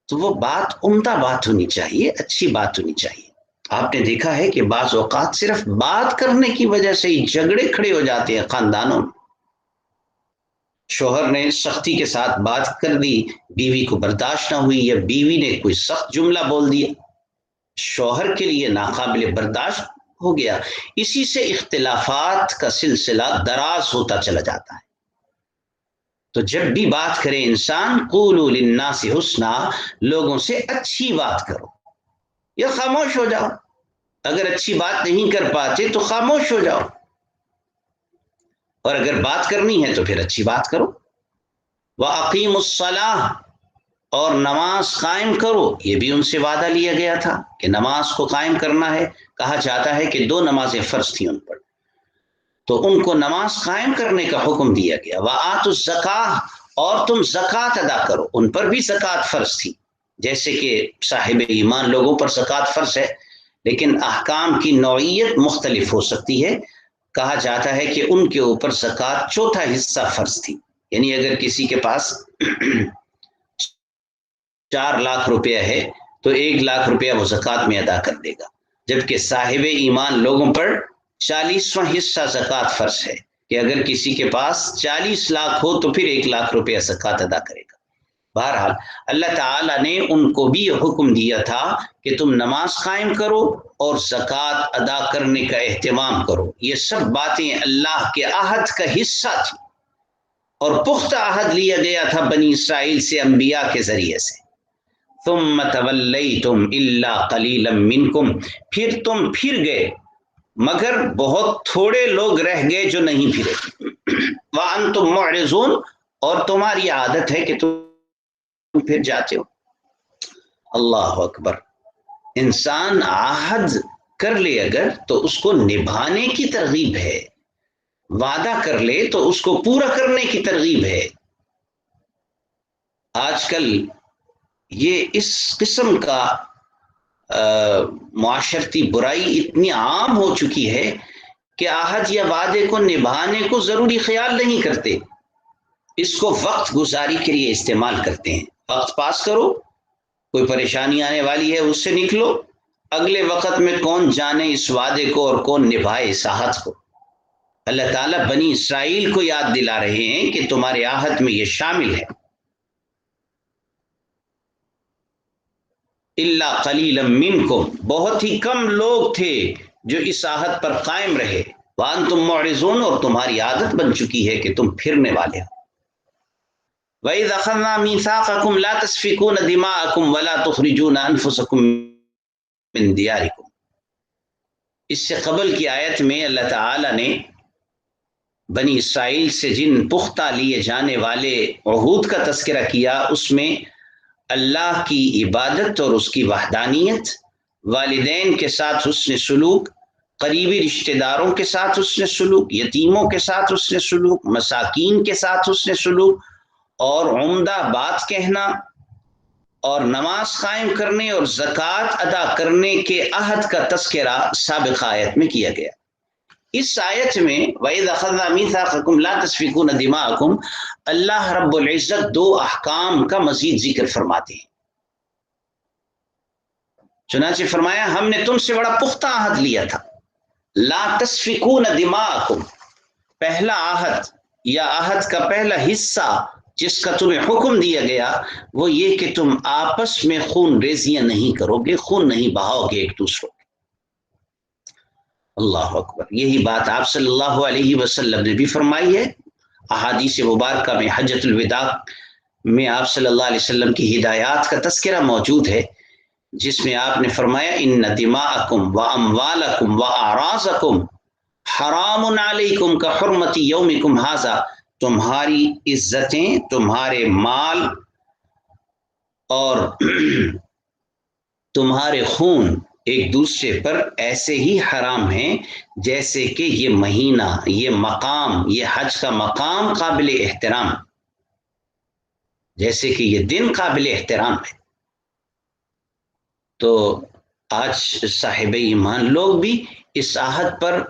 تو وہ بات عمدہ بات ہونی چاہیے، اچھی بات ہونی چاہیے. آپ نے دیکھا ہے کہ بعض اوقات صرف بات کرنے کی وجہ سے ہی جھگڑے کھڑے ہو جاتے ہیں خاندانوں میں. شوہر نے سختی کے ساتھ بات کر دی، بیوی کو برداشت نہ ہوئی، یا بیوی نے کوئی سخت جملہ بول دیا، شوہر کے لیے ناقابل برداشت ہو گیا. اسی سے اختلافات کا سلسلہ دراز ہوتا چلا جاتا ہے. تو جب بھی بات کرے انسان، قولوا للناس حسنا، لوگوں سے اچھی بات کرو یا خاموش ہو جاؤ. اگر اچھی بات نہیں کر پاتے تو خاموش ہو جاؤ، اور اگر بات کرنی ہے تو پھر اچھی بات کرو. وَأَقِيمُوا الصَّلَاةَ، اور نماز قائم کرو. یہ بھی ان سے وعدہ لیا گیا تھا کہ نماز کو قائم کرنا ہے. کہا جاتا ہے کہ 2 نمازیں فرض تھیں ان پر، تو ان کو نماز قائم کرنے کا حکم دیا گیا. وَآتُوا الزَّکَاةَ، اور تم زکوٰۃ ادا کرو. ان پر بھی زکوٰۃ فرض تھی، جیسے کہ صاحب ایمان لوگوں پر زکوٰۃ فرض ہے، لیکن احکام کی نوعیت مختلف ہو سکتی ہے. کہا جاتا ہے کہ ان کے اوپر زکوٰۃ چوتھا حصہ فرض تھی. یعنی اگر کسی کے پاس 4 لاکھ روپیہ ہے تو 1 لاکھ روپیہ وہ زکوٰۃ میں ادا کر دے گا، جبکہ صاحب ایمان لوگوں پر 40واں حصہ زکوٰۃ فرض ہے، کہ اگر کسی کے پاس 40 لاکھ ہو تو پھر 1 لاکھ روپیہ زکوٰۃ ادا کرے گا. بہرحال اللہ تعالیٰ نے ان کو بھی یہ حکم دیا تھا کہ تم نماز قائم کرو اور زکوٰۃ ادا کرنے کا اہتمام کرو. یہ سب باتیں اللہ کے عہد کا حصہ تھی، اور پختہ عہد لیا گیا تھا بنی اسرائیل سے انبیاء کے ذریعے سے. ثم تولیتم الا قلیلا منکم، پھر تم پھر گئے مگر بہت تھوڑے لوگ رہ گئے جو نہیں پھرے. وانتم معرضون، اور تمہاری عادت ہے کہ تم پھر جاتے ہو. اللہ اکبر. انسان عہد کر لے اگر تو اس کو نبھانے کی ترغیب ہے، وعدہ کر لے تو اس کو پورا کرنے کی ترغیب ہے. آج کل یہ اس قسم کا معاشرتی برائی اتنی عام ہو چکی ہے کہ عہد یا وعدے کو نبھانے کو ضروری خیال نہیں کرتے، اس کو وقت گزاری کے لیے استعمال کرتے ہیں. وقت پاس کرو، کوئی پریشانی آنے والی ہے اس سے نکلو، اگلے وقت میں کون جانے اس وعدے کو اور کون نبھائے اس عہد کو. اللہ تعالیٰ بنی اسرائیل کو یاد دلا رہے ہیں کہ تمہارے عہد میں یہ شامل ہے. الا قلیلا منکم، بہت ہی کم لوگ تھے جو اس عہد پر قائم رہے. وانتم معرضون، اور تمہاری عادت بن چکی ہے کہ تم پھرنے والے ہو. وَإِذْ أَخَذْنَا مِيثَاقَكُمْ لَا تَسْفِكُونَ دِمَاءَكُمْ وَلَا تُخْرِجُونَ أَنفُسَكُمْ مِنْ دِيَارِكُمْ. اس سے قبل کی آیت میں اللہ تعالی نے بنی اسرائیل سے جن پختہ لیے جانے والے عہود کا تذکرہ کیا، اس میں اللہ کی عبادت اور اس کی وحدانیت، والدین کے ساتھ حسن سلوک، قریبی رشتہ داروں کے ساتھ حسن سلوک، یتیموں کے ساتھ حسن سلوک، مساکین کے ساتھ حسن سلوک، اور عمدہ بات کہنا، اور نماز قائم کرنے اور زکوٰۃ ادا کرنے کے عہد کا تذکرہ سابق آیت میں کیا گیا. اس آیت میں وَإِذْ أَخَذْنَا مِيثَاقَكُمْ لَا تَسْفِكُونَ دِمَاءَكُمْ، اللہ رب العزت 2 احکام کا مزید ذکر فرماتے ہیں. چنانچہ فرمایا ہم نے تم سے بڑا پختہ عہد لیا تھا. لا تسفکون دماءکم، پہلا عہد یا عہد کا پہلا حصہ جس کا تمہیں حکم دیا گیا وہ یہ کہ تم آپس میں خون ریزیاں نہیں کرو گے، خون نہیں بہاؤ گے ایک دوسروں. اللہ اکبر. یہی بات آپ صلی اللہ علیہ وسلم نے بھی فرمائی ہے. احادیث مبارکہ میں حجۃ الوداع میں آپ صلی اللہ علیہ وسلم کی ہدایات کا تذکرہ موجود ہے، جس میں آپ نے فرمایا ان دماءکم و اموالکم و اعراضکم حرام علیکم کا حرمت یومکم ھذا، تمہاری عزتیں، تمہارے مال اور تمہارے خون ایک دوسرے پر ایسے ہی حرام ہیں جیسے کہ یہ مہینہ، یہ مقام، یہ حج کا مقام قابل احترام، جیسے کہ یہ دن قابل احترام ہے. تو آج صاحب ایمان لوگ بھی اس عہد پر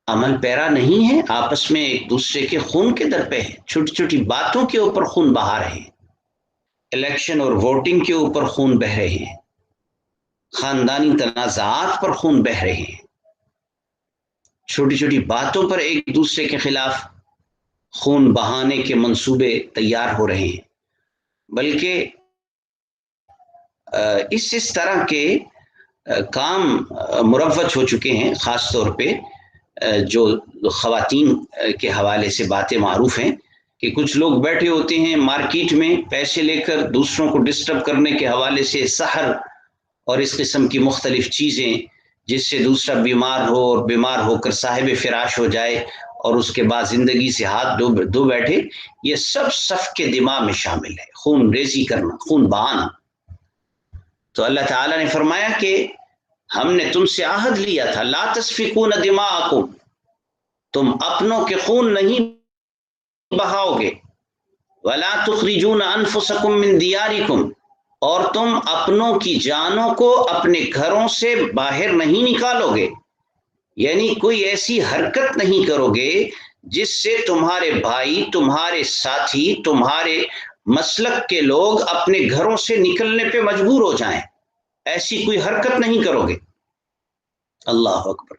عمل پیرا نہیں ہے، آپس میں ایک دوسرے کے خون کے در پہ ہے، چھوٹی چھوٹی باتوں کے اوپر خون بہا رہے ہیں، الیکشن اور ووٹنگ کے اوپر خون بہ رہے ہیں، خاندانی تنازعات پر خون بہ رہے ہیں، چھوٹی چھوٹی باتوں پر ایک دوسرے کے خلاف خون بہانے کے منصوبے تیار ہو رہے ہیں، بلکہ اس طرح کے کام مروج ہو چکے ہیں، خاص طور پہ جو خواتین کے حوالے سے باتیں معروف ہیں کہ کچھ لوگ بیٹھے ہوتے ہیں مارکیٹ میں پیسے لے کر دوسروں کو ڈسٹرب کرنے کے حوالے سے سحر اور اس قسم کی مختلف چیزیں، جس سے دوسرا بیمار ہو اور بیمار ہو کر صاحب فراش ہو جائے اور اس کے بعد زندگی سے ہاتھ دھو بیٹھے، یہ سب صف کے دماغ میں شامل ہے، خون ریزی کرنا، خون بہانا۔ تو اللہ تعالیٰ نے فرمایا کہ ہم نے تم سے عہد لیا تھا، لا تسفکون دماءکم، تم اپنوں کے خون نہیں بہاؤ گے، ولا تخرجون انفسکم من دیارکم، اور تم اپنوں کی جانوں کو اپنے گھروں سے باہر نہیں نکالو گے، یعنی کوئی ایسی حرکت نہیں کرو گے جس سے تمہارے بھائی، تمہارے ساتھی، تمہارے مسلک کے لوگ اپنے گھروں سے نکلنے پہ مجبور ہو جائیں، ایسی کوئی حرکت نہیں کرو گے۔ اللہ اکبر۔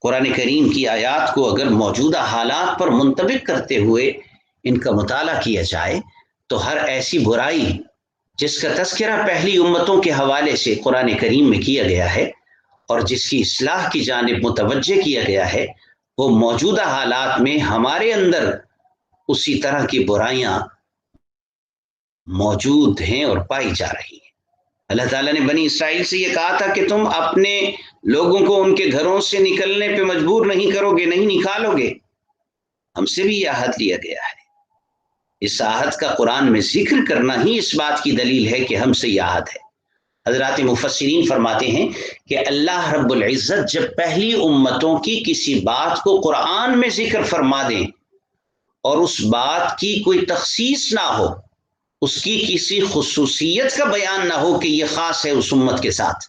قرآن کریم کی آیات کو اگر موجودہ حالات پر منطبق کرتے ہوئے ان کا مطالعہ کیا جائے تو ہر ایسی برائی جس کا تذکرہ پہلی امتوں کے حوالے سے قرآن کریم میں کیا گیا ہے اور جس کی اصلاح کی جانب متوجہ کیا گیا ہے، وہ موجودہ حالات میں ہمارے اندر اسی طرح کی برائیاں موجود ہیں اور پائی جا رہی ہیں۔ اللہ تعالیٰ نے بنی اسرائیل سے یہ کہا تھا کہ تم اپنے لوگوں کو ان کے گھروں سے نکلنے پہ مجبور نہیں کرو گے، نہیں نکالو گے۔ ہم سے بھی یہ عہد لیا گیا ہے، اس عہد کا قرآن میں ذکر کرنا ہی اس بات کی دلیل ہے کہ ہم سے یہ عہد ہے۔ حضرات مفسرین فرماتے ہیں کہ اللہ رب العزت جب پہلی امتوں کی کسی بات کو قرآن میں ذکر فرما دیں اور اس بات کی کوئی تخصیص نہ ہو، اس کی کسی خصوصیت کا بیان نہ ہو کہ یہ خاص ہے اس امت کے ساتھ،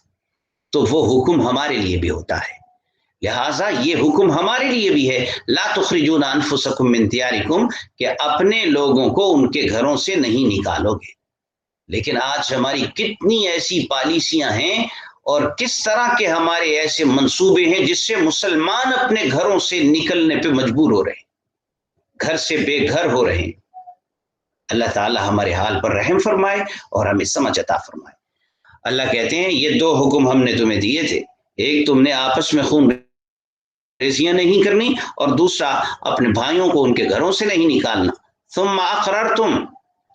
تو وہ حکم ہمارے لیے بھی ہوتا ہے۔ لہٰذا یہ حکم ہمارے لیے بھی ہے، لا تخرجون انفسکم من دیارکم، کہ اپنے لوگوں کو ان کے گھروں سے نہیں نکالو گے۔ لیکن آج ہماری کتنی ایسی پالیسیاں ہیں اور کس طرح کے ہمارے ایسے منصوبے ہیں جس سے مسلمان اپنے گھروں سے نکلنے پہ مجبور ہو رہے ہیں، گھر سے بے گھر ہو رہے ہیں۔ اللہ تعالی ہمارے حال پر رحم فرمائے اور ہمیں سمجھ عطا فرمائے۔ اللہ کہتے ہیں یہ دو حکم ہم نے تمہیں دیے تھے، ایک تم نے آپس میں خون ریزیاں نہیں کرنی اور دوسرا اپنے بھائیوں کو ان کے گھروں سے نہیں نکالنا۔ ثم اقررتم،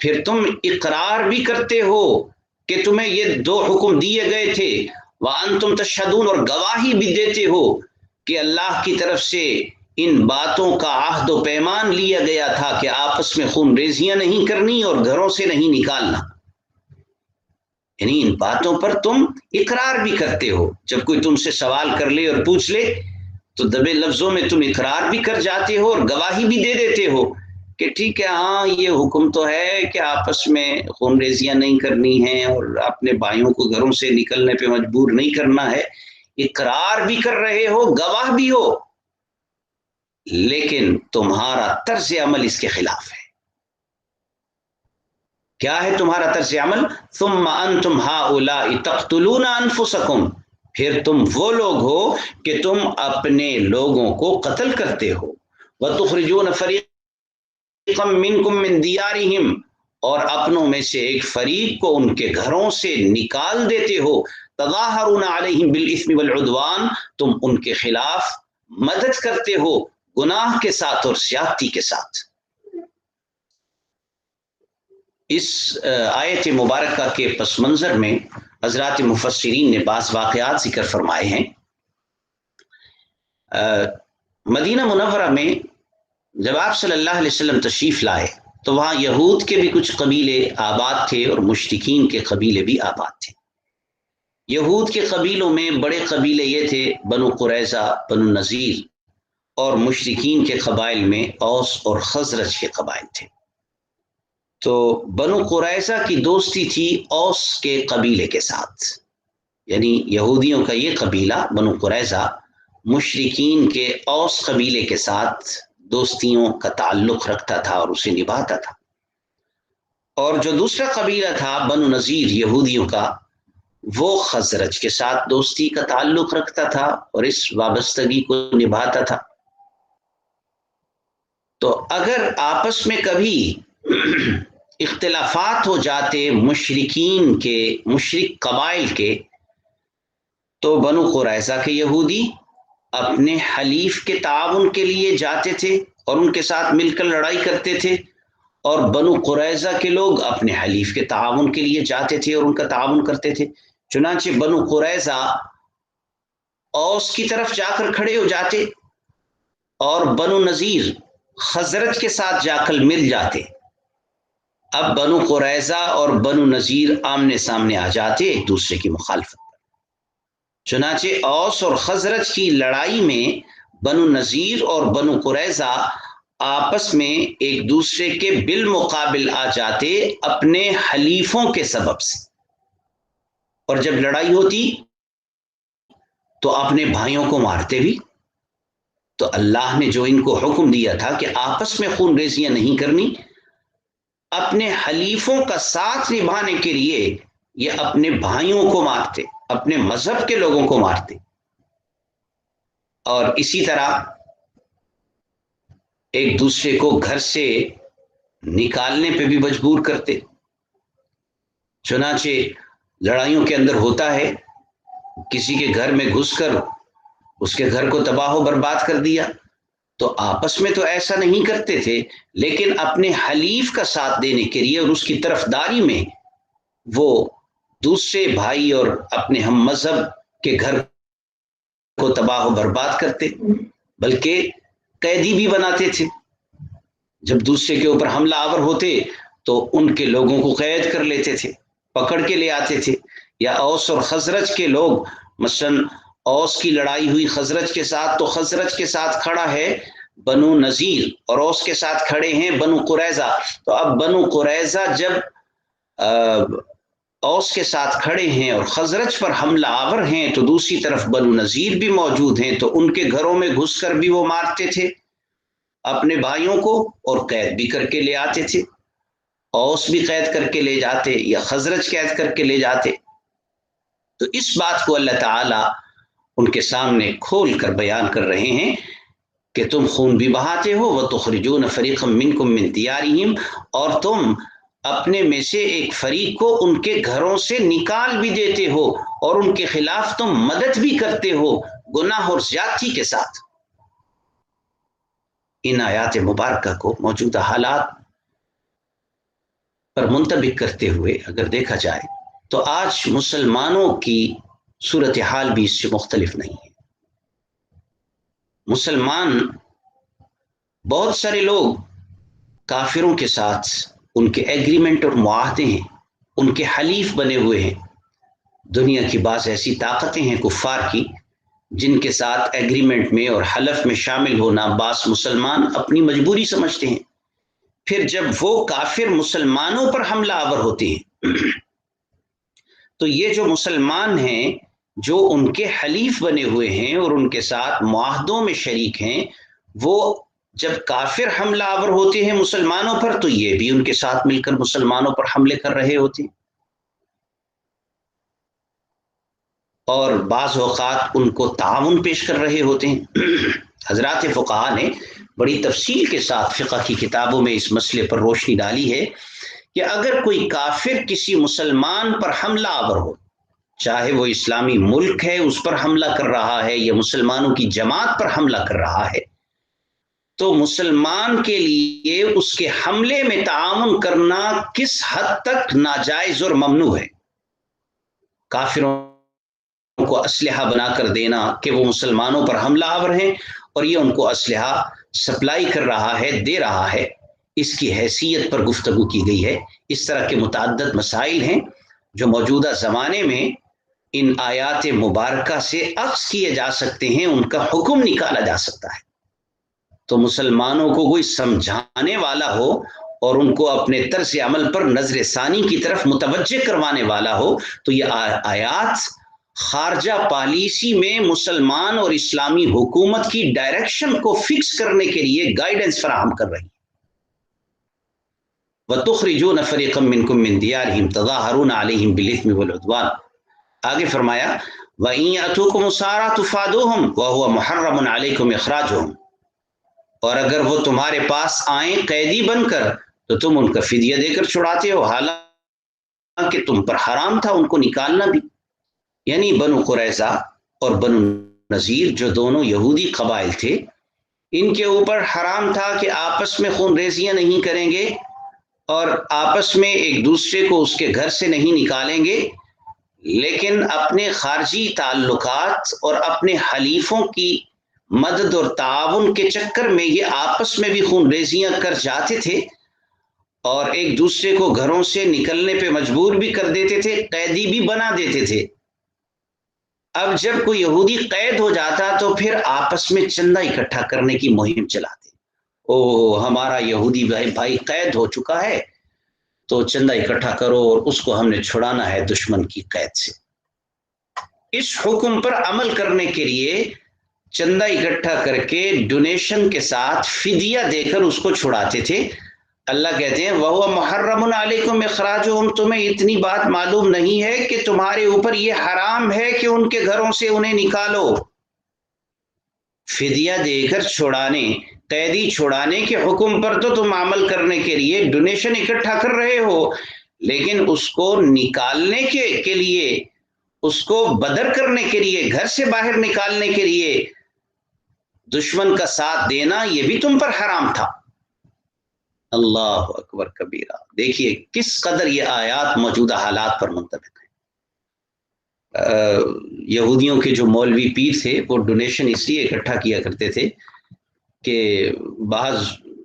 پھر تم اقرار بھی کرتے ہو کہ تمہیں یہ دو حکم دیے گئے تھے، وانتم تشہدون، اور گواہی بھی دیتے ہو کہ اللہ کی طرف سے ان باتوں کا عہد و پیمان لیا گیا تھا کہ آپس میں خون ریزیاں نہیں کرنی اور گھروں سے نہیں نکالنا، یعنی ان باتوں پر تم اقرار بھی کرتے ہو۔ جب کوئی تم سے سوال کر لے اور پوچھ لے تو دبے لفظوں میں تم اقرار بھی کر جاتے ہو اور گواہی بھی دے دیتے ہو کہ ٹھیک ہے، ہاں یہ حکم تو ہے کہ آپس میں خون ریزیاں نہیں کرنی ہیں اور اپنے بھائیوں کو گھروں سے نکلنے پہ مجبور نہیں کرنا ہے، اقرار بھی کر رہے ہو، گواہ بھی ہو، لیکن تمہارا طرز عمل اس کے خلاف ہے۔ کیا ہے تمہارا طرز عمل؟ ثم انتم ہؤلاء تقتلون انفسکم، پھر تم وہ لوگ ہو کہ تم اپنے لوگوں کو قتل کرتے ہو، وتخرجون فریقا منکم من دیارہم، اور اپنوں میں سے ایک فریق کو ان کے گھروں سے نکال دیتے ہو، تظاہرون علیہم بالاثم والعدوان، تم ان کے خلاف مدد کرتے ہو گناہ کے ساتھ اور زیادتی کے ساتھ۔ اس آیت مبارکہ کے پس منظر میں حضرات مفسرین نے بعض واقعات ذکر فرمائے ہیں۔ مدینہ منورہ میں جب آپ صلی اللہ علیہ وسلم تشریف لائے تو وہاں یہود کے بھی کچھ قبیلے آباد تھے اور مشرکین کے قبیلے بھی آباد تھے۔ یہود کے قبیلوں میں بڑے قبیلے یہ تھے بنو قریظہ، بنو نذیر، اور مشرکین کے قبائل میں اوس اور خزرج کے قبائل تھے۔ تو بنو قریظہ کی دوستی تھی اوس کے قبیلے کے ساتھ، یعنی یہودیوں کا یہ قبیلہ بنو قریظہ مشرکین کے اوس قبیلے کے ساتھ دوستیوں کا تعلق رکھتا تھا اور اسے نبھاتا تھا، اور جو دوسرا قبیلہ تھا بنو نذیر یہودیوں کا، وہ خزرج کے ساتھ دوستی کا تعلق رکھتا تھا اور اس وابستگی کو نبھاتا تھا۔ تو اگر آپس میں کبھی اختلافات ہو جاتے مشرکین کے، مشرک قبائل کے، تو بنو قریظہ کے یہودی اپنے حلیف کے تعاون کے لیے جاتے تھے اور ان کے ساتھ مل کر لڑائی کرتے تھے، اور بنو قریظہ کے لوگ اپنے حلیف کے تعاون کے لیے جاتے تھے اور ان کا تعاون کرتے تھے۔ چنانچہ بنو قریظہ اوس کی طرف جا کر کھڑے ہو جاتے اور بنو نذیر خزرج کے ساتھ جا کر مل جاتے۔ اب بنو قریظہ اور بنو نذیر آمنے سامنے آ جاتے ایک دوسرے کی مخالفت پر۔ چنانچہ اوس اور خزرج کی لڑائی میں بنو نذیر اور بنو قریظہ آپس میں ایک دوسرے کے بالمقابل آ جاتے اپنے حلیفوں کے سبب سے، اور جب لڑائی ہوتی تو اپنے بھائیوں کو مارتے بھی۔ تو اللہ نے جو ان کو حکم دیا تھا کہ آپس میں خون ریزیاں نہیں کرنی، اپنے حلیفوں کا ساتھ نبھانے کے لیے یہ اپنے بھائیوں کو مارتے، اپنے مذہب کے لوگوں کو مارتے، اور اسی طرح ایک دوسرے کو گھر سے نکالنے پہ بھی مجبور کرتے۔ چنانچہ لڑائیوں کے اندر ہوتا ہے کسی کے گھر میں گھس کر اس کے گھر کو تباہ و برباد کر دیا، تو آپس میں تو ایسا نہیں کرتے تھے، لیکن اپنے حلیف کا ساتھ دینے کے لیے اور اس کی طرفداری میں وہ دوسرے بھائی اور اپنے ہم مذہب کے گھر کو تباہ و برباد کرتے، بلکہ قیدی بھی بناتے تھے۔ جب دوسرے کے اوپر حملہ آور ہوتے تو ان کے لوگوں کو قید کر لیتے تھے، پکڑ کے لے آتے تھے۔ یا اوس اور خزرج کے لوگ، مثلا اوس کی لڑائی ہوئی خزرج کے ساتھ، تو خزرج کے ساتھ کھڑا ہے بنو نذیر اور اوس کے ساتھ کھڑے ہیں بنو قریظہ، تو اب بنو قریظہ جب اوس کے ساتھ کھڑے ہیں اور خزرج پر حملہ آور ہیں، تو دوسری طرف بنو نذیر بھی موجود ہیں، تو ان کے گھروں میں گھس کر بھی وہ مارتے تھے اپنے بھائیوں کو اور قید بھی کر کے لے آتے تھے۔ اوس بھی قید کر کے لے جاتے یا خزرج قید کر کے لے جاتے۔ تو اس بات کو اللہ تعالیٰ ان کے سامنے کھول کر بیان کر رہے ہیں کہ تم خون بھی بہاتے ہو، وَتُخْرِجُونَ فَرِيقًا مِّنكُم مِّن دِيَارِهِمْ، اور تم اپنے میں سے ایک فریق کو ان کے گھروں سے نکال بھی دیتے ہو اور ان کے خلاف تم مدد بھی کرتے ہو گناہ اور زیادتی کے ساتھ۔ ان آیات مبارکہ کو موجودہ حالات پر منطبق کرتے ہوئے اگر دیکھا جائے تو آج مسلمانوں کی صورتحال بھی اس سے مختلف نہیں ہے۔ مسلمان، بہت سارے لوگ کافروں کے ساتھ ان کے ایگریمنٹ اور معاہدے ہیں، ان کے حلیف بنے ہوئے ہیں۔ دنیا کی بعض ایسی طاقتیں ہیں کفار کی جن کے ساتھ ایگریمنٹ میں اور حلف میں شامل ہونا بعض مسلمان اپنی مجبوری سمجھتے ہیں۔ پھر جب وہ کافر مسلمانوں پر حملہ آور ہوتے ہیں تو یہ جو مسلمان ہیں جو ان کے حلیف بنے ہوئے ہیں اور ان کے ساتھ معاہدوں میں شریک ہیں، وہ جب کافر حملہ آور ہوتے ہیں مسلمانوں پر تو یہ بھی ان کے ساتھ مل کر مسلمانوں پر حملے کر رہے ہوتے ہیں، اور بعض اوقات ان کو تعاون پیش کر رہے ہوتے ہیں۔ حضرات فقہا نے بڑی تفصیل کے ساتھ فقہ کی کتابوں میں اس مسئلے پر روشنی ڈالی ہے کہ اگر کوئی کافر کسی مسلمان پر حملہ آور ہو، چاہے وہ اسلامی ملک ہے اس پر حملہ کر رہا ہے یا مسلمانوں کی جماعت پر حملہ کر رہا ہے، تو مسلمان کے لیے اس کے حملے میں تعاون کرنا کس حد تک ناجائز اور ممنوع ہے۔ کافروں کو اسلحہ بنا کر دینا کہ وہ مسلمانوں پر حملہ آور ہیں اور یہ ان کو اسلحہ سپلائی کر رہا ہے، دے رہا ہے، اس کی حیثیت پر گفتگو کی گئی ہے۔ اس طرح کے متعدد مسائل ہیں جو موجودہ زمانے میں ان آیات مبارکہ سے اخذ کیے جا سکتے ہیں، ان کا حکم نکالا جا سکتا ہے۔ تو مسلمانوں کو کوئی سمجھانے والا ہو اور ان کو اپنے طرز عمل پر نظر ثانی کی طرف متوجہ کروانے والا ہو تو یہ آیات خارجہ پالیسی میں مسلمان اور اسلامی حکومت کی ڈائریکشن کو فکس کرنے کے لیے گائیڈنس فراہم کر رہی ہے۔ وَتُخْرِجُونَ فَرِيقًا مِّنكُم مِّن دِيَارِهِمْ تَظَاهَرُونَ عَلَيْهِم بِالْإِثْمِ وَالْعُدْوَانِ، آگے فرمایا وَإِن يَأْتُوكُمْ أُسَارَىٰ تُفَادُوهُمْ وَهُوَ مُحَرَّمٌ عَلَيْكُمْ إِخْرَاجُهُمْ، اور اگر وہ تمہارے پاس آئیں قیدی بن کر تو تم ان کا فدیہ دے کر چھڑاتے ہو، حالانکہ تم پر حرام تھا ان کو نکالنا بھی۔ یعنی بنو قریظہ اور بنو نذیر جو دونوں یہودی قبائل تھے، ان کے اوپر حرام تھا کہ آپس میں خون ریزیاں نہیں کریں گے اور آپس میں ایک دوسرے کو اس کے گھر سے نہیں نکالیں گے، لیکن اپنے خارجی تعلقات اور اپنے حلیفوں کی مدد اور تعاون کے چکر میں یہ آپس میں بھی خون ریزیاں کر جاتے تھے اور ایک دوسرے کو گھروں سے نکلنے پہ مجبور بھی کر دیتے تھے، قیدی بھی بنا دیتے تھے۔ اب جب کوئی یہودی قید ہو جاتا تو پھر آپس میں چندہ اکٹھا کرنے کی مہم چلاتے، او ہمارا یہودی بھائی قید ہو چکا ہے تو چندہ اکٹھا کرو اور اس کو ہم نے چھڑانا ہے دشمن کی قید سے۔ اس حکم پر عمل کرنے کے لیے چندہ اکٹھا کر کے ڈونیشن کے ساتھ فدیہ دے کر اس کو چھڑاتے تھے۔ اللہ کہتے ہیں وَهُوَ مُحَرَّمٌ عَلَيْكُمْ إِخْرَاجُهُمْ، تمہیں اتنی بات معلوم نہیں ہے کہ تمہارے اوپر یہ حرام ہے کہ ان کے گھروں سے انہیں نکالو۔ فدیہ دے کر چھڑانے، قیدی چھڑانے کے حکم پر تو تم عمل کرنے کے لیے ڈونیشن اکٹھا کر رہے ہو، لیکن اس کو نکالنے کے لیے، اس کو بدر کرنے کے لیے، گھر سے باہر نکالنے کے لیے دشمن کا ساتھ دینا یہ بھی تم پر حرام تھا۔ اللہ اکبر کبیرہ، دیکھیے کس قدر یہ آیات موجودہ حالات پر منطبق ہیں۔ یہودیوں کے جو مولوی پیر تھے وہ ڈونیشن اس لیے اکٹھا کیا کرتے تھے کہ بعض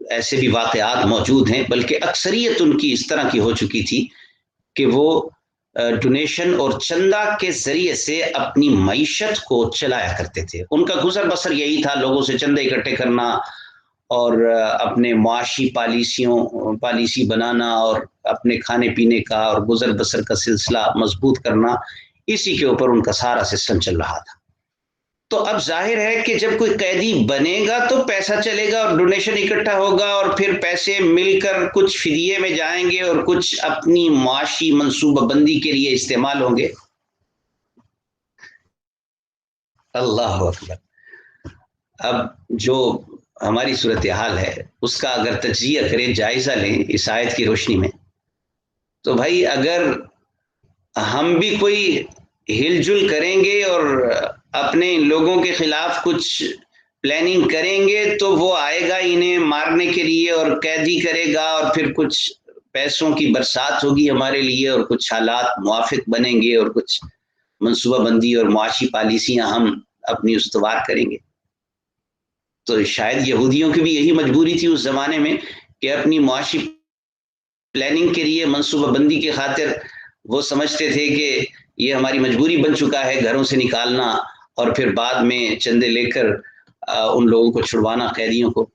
ایسے بھی واقعات موجود ہیں، بلکہ اکثریت ان کی اس طرح کی ہو چکی تھی کہ وہ ڈونیشن اور چندہ کے ذریعے سے اپنی معیشت کو چلایا کرتے تھے۔ ان کا گزر بسر یہی تھا، لوگوں سے چندے اکٹھے کرنا اور اپنے معاشی پالیسی بنانا اور اپنے کھانے پینے کا اور گزر بسر کا سلسلہ مضبوط کرنا، اسی کے اوپر ان کا سارا سسٹم چل رہا تھا۔ تو اب ظاہر ہے کہ جب کوئی قیدی بنے گا تو پیسہ چلے گا اور ڈونیشن اکٹھا ہوگا اور پھر پیسے مل کر کچھ فدیے میں جائیں گے اور کچھ اپنی معاشی منصوبہ بندی کے لیے استعمال ہوں گے۔ اللہ اکبر۔ اب جو ہماری صورتحال ہے اس کا اگر تجزیہ کریں، جائزہ لیں اس آیت کی روشنی میں، تو بھائی اگر ہم بھی کوئی ہل جل کریں گے اور اپنے لوگوں کے خلاف کچھ پلاننگ کریں گے تو وہ آئے گا انہیں مارنے کے لیے اور قیدی کرے گا اور پھر کچھ پیسوں کی برسات ہوگی ہمارے لیے اور کچھ حالات موافق بنیں گے اور کچھ منصوبہ بندی اور معاشی پالیسیاں ہم اپنی استوار کریں گے۔ تو شاید یہودیوں کی بھی یہی مجبوری تھی اس زمانے میں کہ اپنی معاشی پلاننگ کے لیے، منصوبہ بندی کی خاطر وہ سمجھتے تھے کہ یہ ہماری مجبوری بن چکا ہے گھروں سے نکالنا اور پھر بعد میں چندے لے کر ان لوگوں کو چھڑوانا، قیدیوں کو۔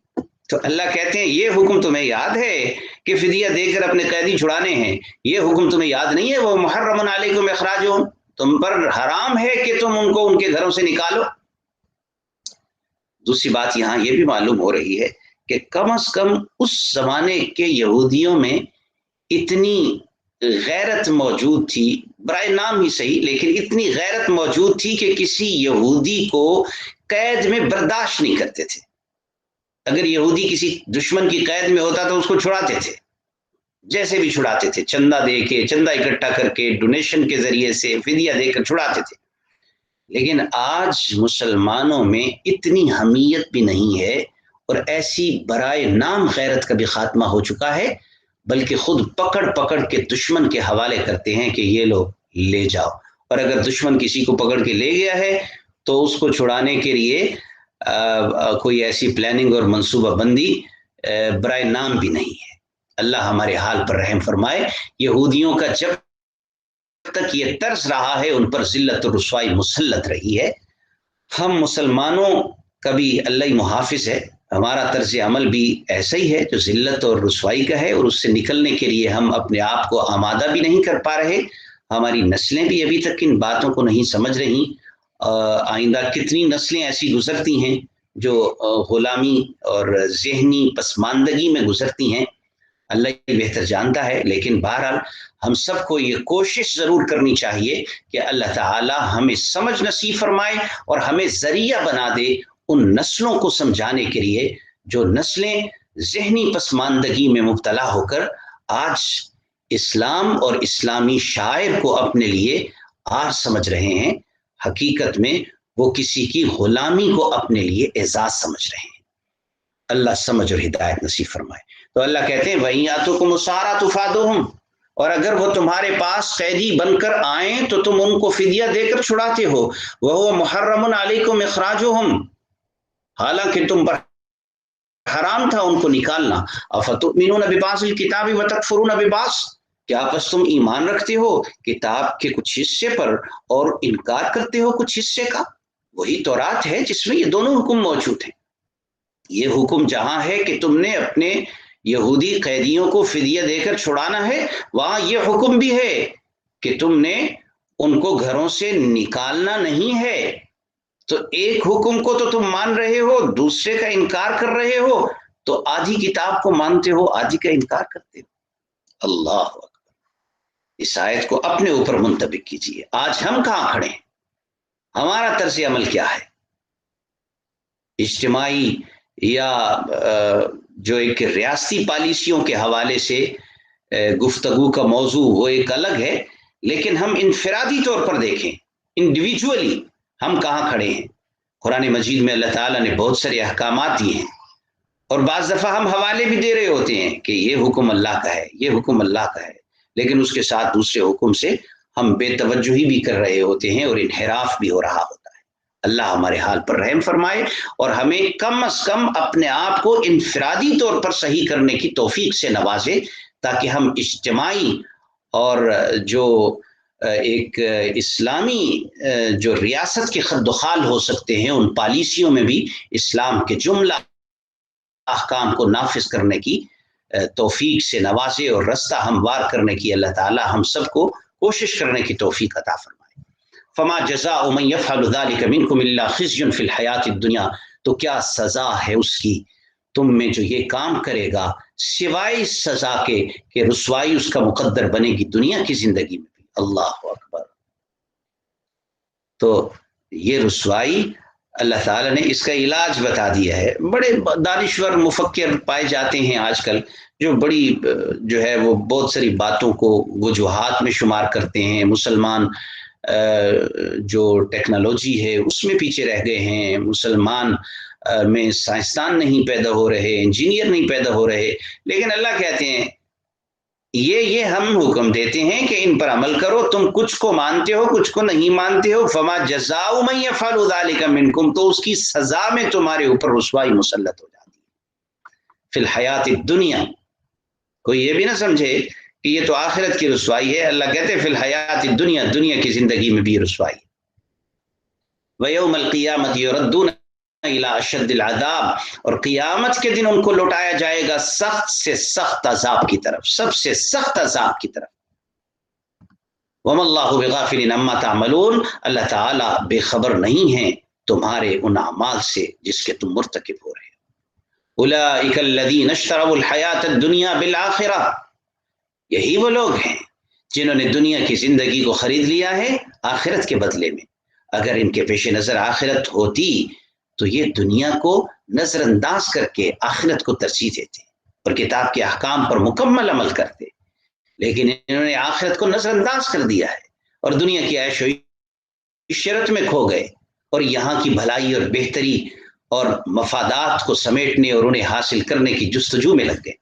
تو اللہ کہتے ہیں یہ حکم تمہیں یاد ہے کہ فدیہ دے کر اپنے قیدی چھڑانے ہیں، یہ حکم تمہیں یاد نہیں ہے؟ وہ محرم علیکم اخراجہم، تم پر حرام ہے کہ تم ان کو ان کے گھروں سے نکالو۔ دوسری بات یہاں یہ بھی معلوم ہو رہی ہے کہ کم از کم اس زمانے کے یہودیوں میں اتنی غیرت موجود تھی، برائے نام ہی صحیح لیکن اتنی غیرت موجود تھی کہ کسی یہودی کو قید میں برداشت نہیں کرتے تھے۔ اگر یہودی کسی دشمن کی قید میں ہوتا تو اس کو چھڑاتے تھے، جیسے بھی چھڑاتے تھے، چندہ دے کے، چندہ اکٹھا کر کے، ڈونیشن کے ذریعے سے فدیہ دے کر چھڑاتے تھے۔ لیکن آج مسلمانوں میں اتنی حمیت بھی نہیں ہے اور ایسی برائے نام غیرت کا بھی خاتمہ ہو چکا ہے، بلکہ خود پکڑ پکڑ کے دشمن کے حوالے کرتے ہیں کہ یہ لو لے جاؤ، اور اگر دشمن کسی کو پکڑ کے لے گیا ہے تو اس کو چھڑانے کے لیے کوئی ایسی پلاننگ اور منصوبہ بندی برائے نام بھی نہیں ہے۔ اللہ ہمارے حال پر رحم فرمائے۔ یہودیوں کا جب تک یہ طرز رہا ہے ان پر ذلت اور رسوائی مسلط رہی ہے۔ ہم مسلمانوں کا بھی اللہ محافظ ہے، ہمارا طرز عمل بھی ایسا ہی ہے جو ذلت اور رسوائی کا ہے، اور اس سے نکلنے کے لیے ہم اپنے آپ کو آمادہ بھی نہیں کر پا رہے۔ ہماری نسلیں بھی ابھی تک ان باتوں کو نہیں سمجھ رہی. آئندہ کتنی نسلیں ایسی گزرتی ہیں جو غلامی اور ذہنی پسماندگی میں گزرتی ہیں، اللہ یہ بہتر جانتا ہے. لیکن بہرحال ہم سب کو یہ کوشش ضرور کرنی چاہیے کہ اللہ تعالی ہمیں سمجھ نصیب فرمائے اور ہمیں ذریعہ بنا دے ان نسلوں کو سمجھانے کے لیے جو نسلیں ذہنی پسماندگی میں مبتلا ہو کر آج اسلام اور اسلامی شاعر کو اپنے لیے آر سمجھ رہے ہیں. حقیقت میں وہ کسی کی غلامی کو اپنے لیے اعزاز سمجھ رہے ہیں. اللہ سمجھ اور ہدایت نصیب فرمائے. تو اللہ کہتے ہیں وَإِن يَأْتُكُمُ السَّارَةُ تُفَادُوهُمْ، اور اگر وہ تمہارے پاس قیدی بن کر آئیں تو تم ان کو فدیہ دے کر چھڑاتے ہو. وَهُوَ مُحَرَّمٌ عَلَيْكُمْ إِخْرَاجُهُمْ، حالانکہ تم پر حرام تھا ان کو نکالنا. أَفَتُؤْمِنُونَ بِبَعْضِ الْكِتَابِ وَتَكْفُرُونَ بِبَعْضٍ، کیا پس تم ایمان رکھتے ہو کتاب کے کچھ حصے پر اور انکار کرتے ہو کچھ حصے کا؟ وہی تورات ہے جس میں یہ دونوں حکم موجود ہیں. یہ حکم جہاں ہے کہ تم نے اپنے یہودی قیدیوں کو فدیہ دے کر چھڑانا ہے، وہاں یہ حکم بھی ہے کہ تم نے ان کو گھروں سے نکالنا نہیں ہے. تو ایک حکم کو تو تم مان رہے ہو، دوسرے کا انکار کر رہے ہو، تو آدھی کتاب کو مانتے ہو آدھی کا انکار کرتے ہو. اللہ اکبر. اس آیت کو اپنے اوپر منطبق کیجیے. آج ہم کہاں کھڑے ہیں؟ ہمارا طرز عمل کیا ہے؟ اجتماعی یا جو ایک ریاستی پالیسیوں کے حوالے سے گفتگو کا موضوع وہ ایک الگ ہے، لیکن ہم انفرادی طور پر دیکھیں، انڈیویجولی ہم کہاں کھڑے ہیں. قرآن مجید میں اللہ تعالیٰ نے بہت سارے احکامات دیے ہیں، اور بعض دفعہ ہم حوالے بھی دے رہے ہوتے ہیں کہ یہ حکم اللہ کا ہے، یہ حکم اللہ کا ہے، لیکن اس کے ساتھ دوسرے حکم سے ہم بے توجہی بھی کر رہے ہوتے ہیں اور انحراف بھی ہو رہا ہوتا ہے. اللہ ہمارے حال پر رحم فرمائے اور ہمیں کم از کم اپنے آپ کو انفرادی طور پر صحیح کرنے کی توفیق سے نوازے، تاکہ ہم اجتماعی اور جو ایک اسلامی جو ریاست کے خد و خال ہو سکتے ہیں ان پالیسیوں میں بھی اسلام کے جملہ احکام کو نافذ کرنے کی توفیق سے نوازے اور رستہ ہموار کرنے کی اللہ تعالی ہم سب کو کوشش کرنے کی توفیق عطا فرمائے. فما جزاء من يفعل ذلك منكم الا خزي في الحیات الدنیا، تو کیا سزا ہے اس کی تم میں جو یہ کام کرے گا سوائے اس سزا کے کہ رسوائی اس کا مقدر بنے گی دنیا کی زندگی میں بھی. اللہ اکبر. تو یہ رسوائی اللہ تعالیٰ نے اس کا علاج بتا دیا ہے. بڑے دانشور مفکر پائے جاتے ہیں آج کل جو بڑی جو ہے وہ بہت ساری باتوں کو وجوہات میں شمار کرتے ہیں. مسلمان جو ٹیکنالوجی ہے اس میں پیچھے رہ گئے ہیں، مسلمان میں سائنسدان نہیں پیدا ہو رہے، انجینئر نہیں پیدا ہو رہے. لیکن اللہ کہتے ہیں یہ ہم حکم دیتے ہیں کہ ان پر عمل کرو، تم کچھ کو مانتے ہو کچھ کو نہیں مانتے ہو. فما جزاء من يفعل ذلك منكم، تو اس کی سزا میں تمہارے اوپر رسوائی مسلط ہو جاتی ہے فی الحیات الدنیا. کوئی یہ بھی نہ سمجھے کہ یہ تو آخرت کی رسوائی ہے. اللہ کہتے ہیں فی الحیات الدنیا، دنیا کی زندگی میں بھی رسوائی. وَيَوْمَ الْقِيَامَةِ يُرَدُّونَ إِلَىٰ أَشَدِّ الْعَذَابِ، اور قیامت کے دن ان کو لوٹایا جائے گا سخت سے سخت عذاب کی طرف، سب سے سخت عذاب کی طرف. وَمَا اللَّهُ بِغَافِلٍ عَمَّا تَعْمَلُونَ، اللہ تعالیٰ بے خبر نہیں ہیں تمہارے ان اعمال سے جس کے تم مرتکب ہو رہے ہو. أُولَٰئِكَ الَّذِينَ اشْتَرَوُا الْحَيَاةَ الدُّنْيَا بِالْآخِرَةِ، یہی وہ لوگ ہیں جنہوں نے دنیا کی زندگی کو خرید لیا ہے آخرت کے بدلے میں. اگر ان کے پیش نظر آخرت ہوتی تو یہ دنیا کو نظر انداز کر کے آخرت کو ترجیح دیتے اور کتاب کے احکام پر مکمل عمل کرتے. لیکن انہوں نے آخرت کو نظر انداز کر دیا ہے اور دنیا کی عیش و عشرت میں کھو گئے اور یہاں کی بھلائی اور بہتری اور مفادات کو سمیٹنے اور انہیں حاصل کرنے کی جستجو میں لگ گئے.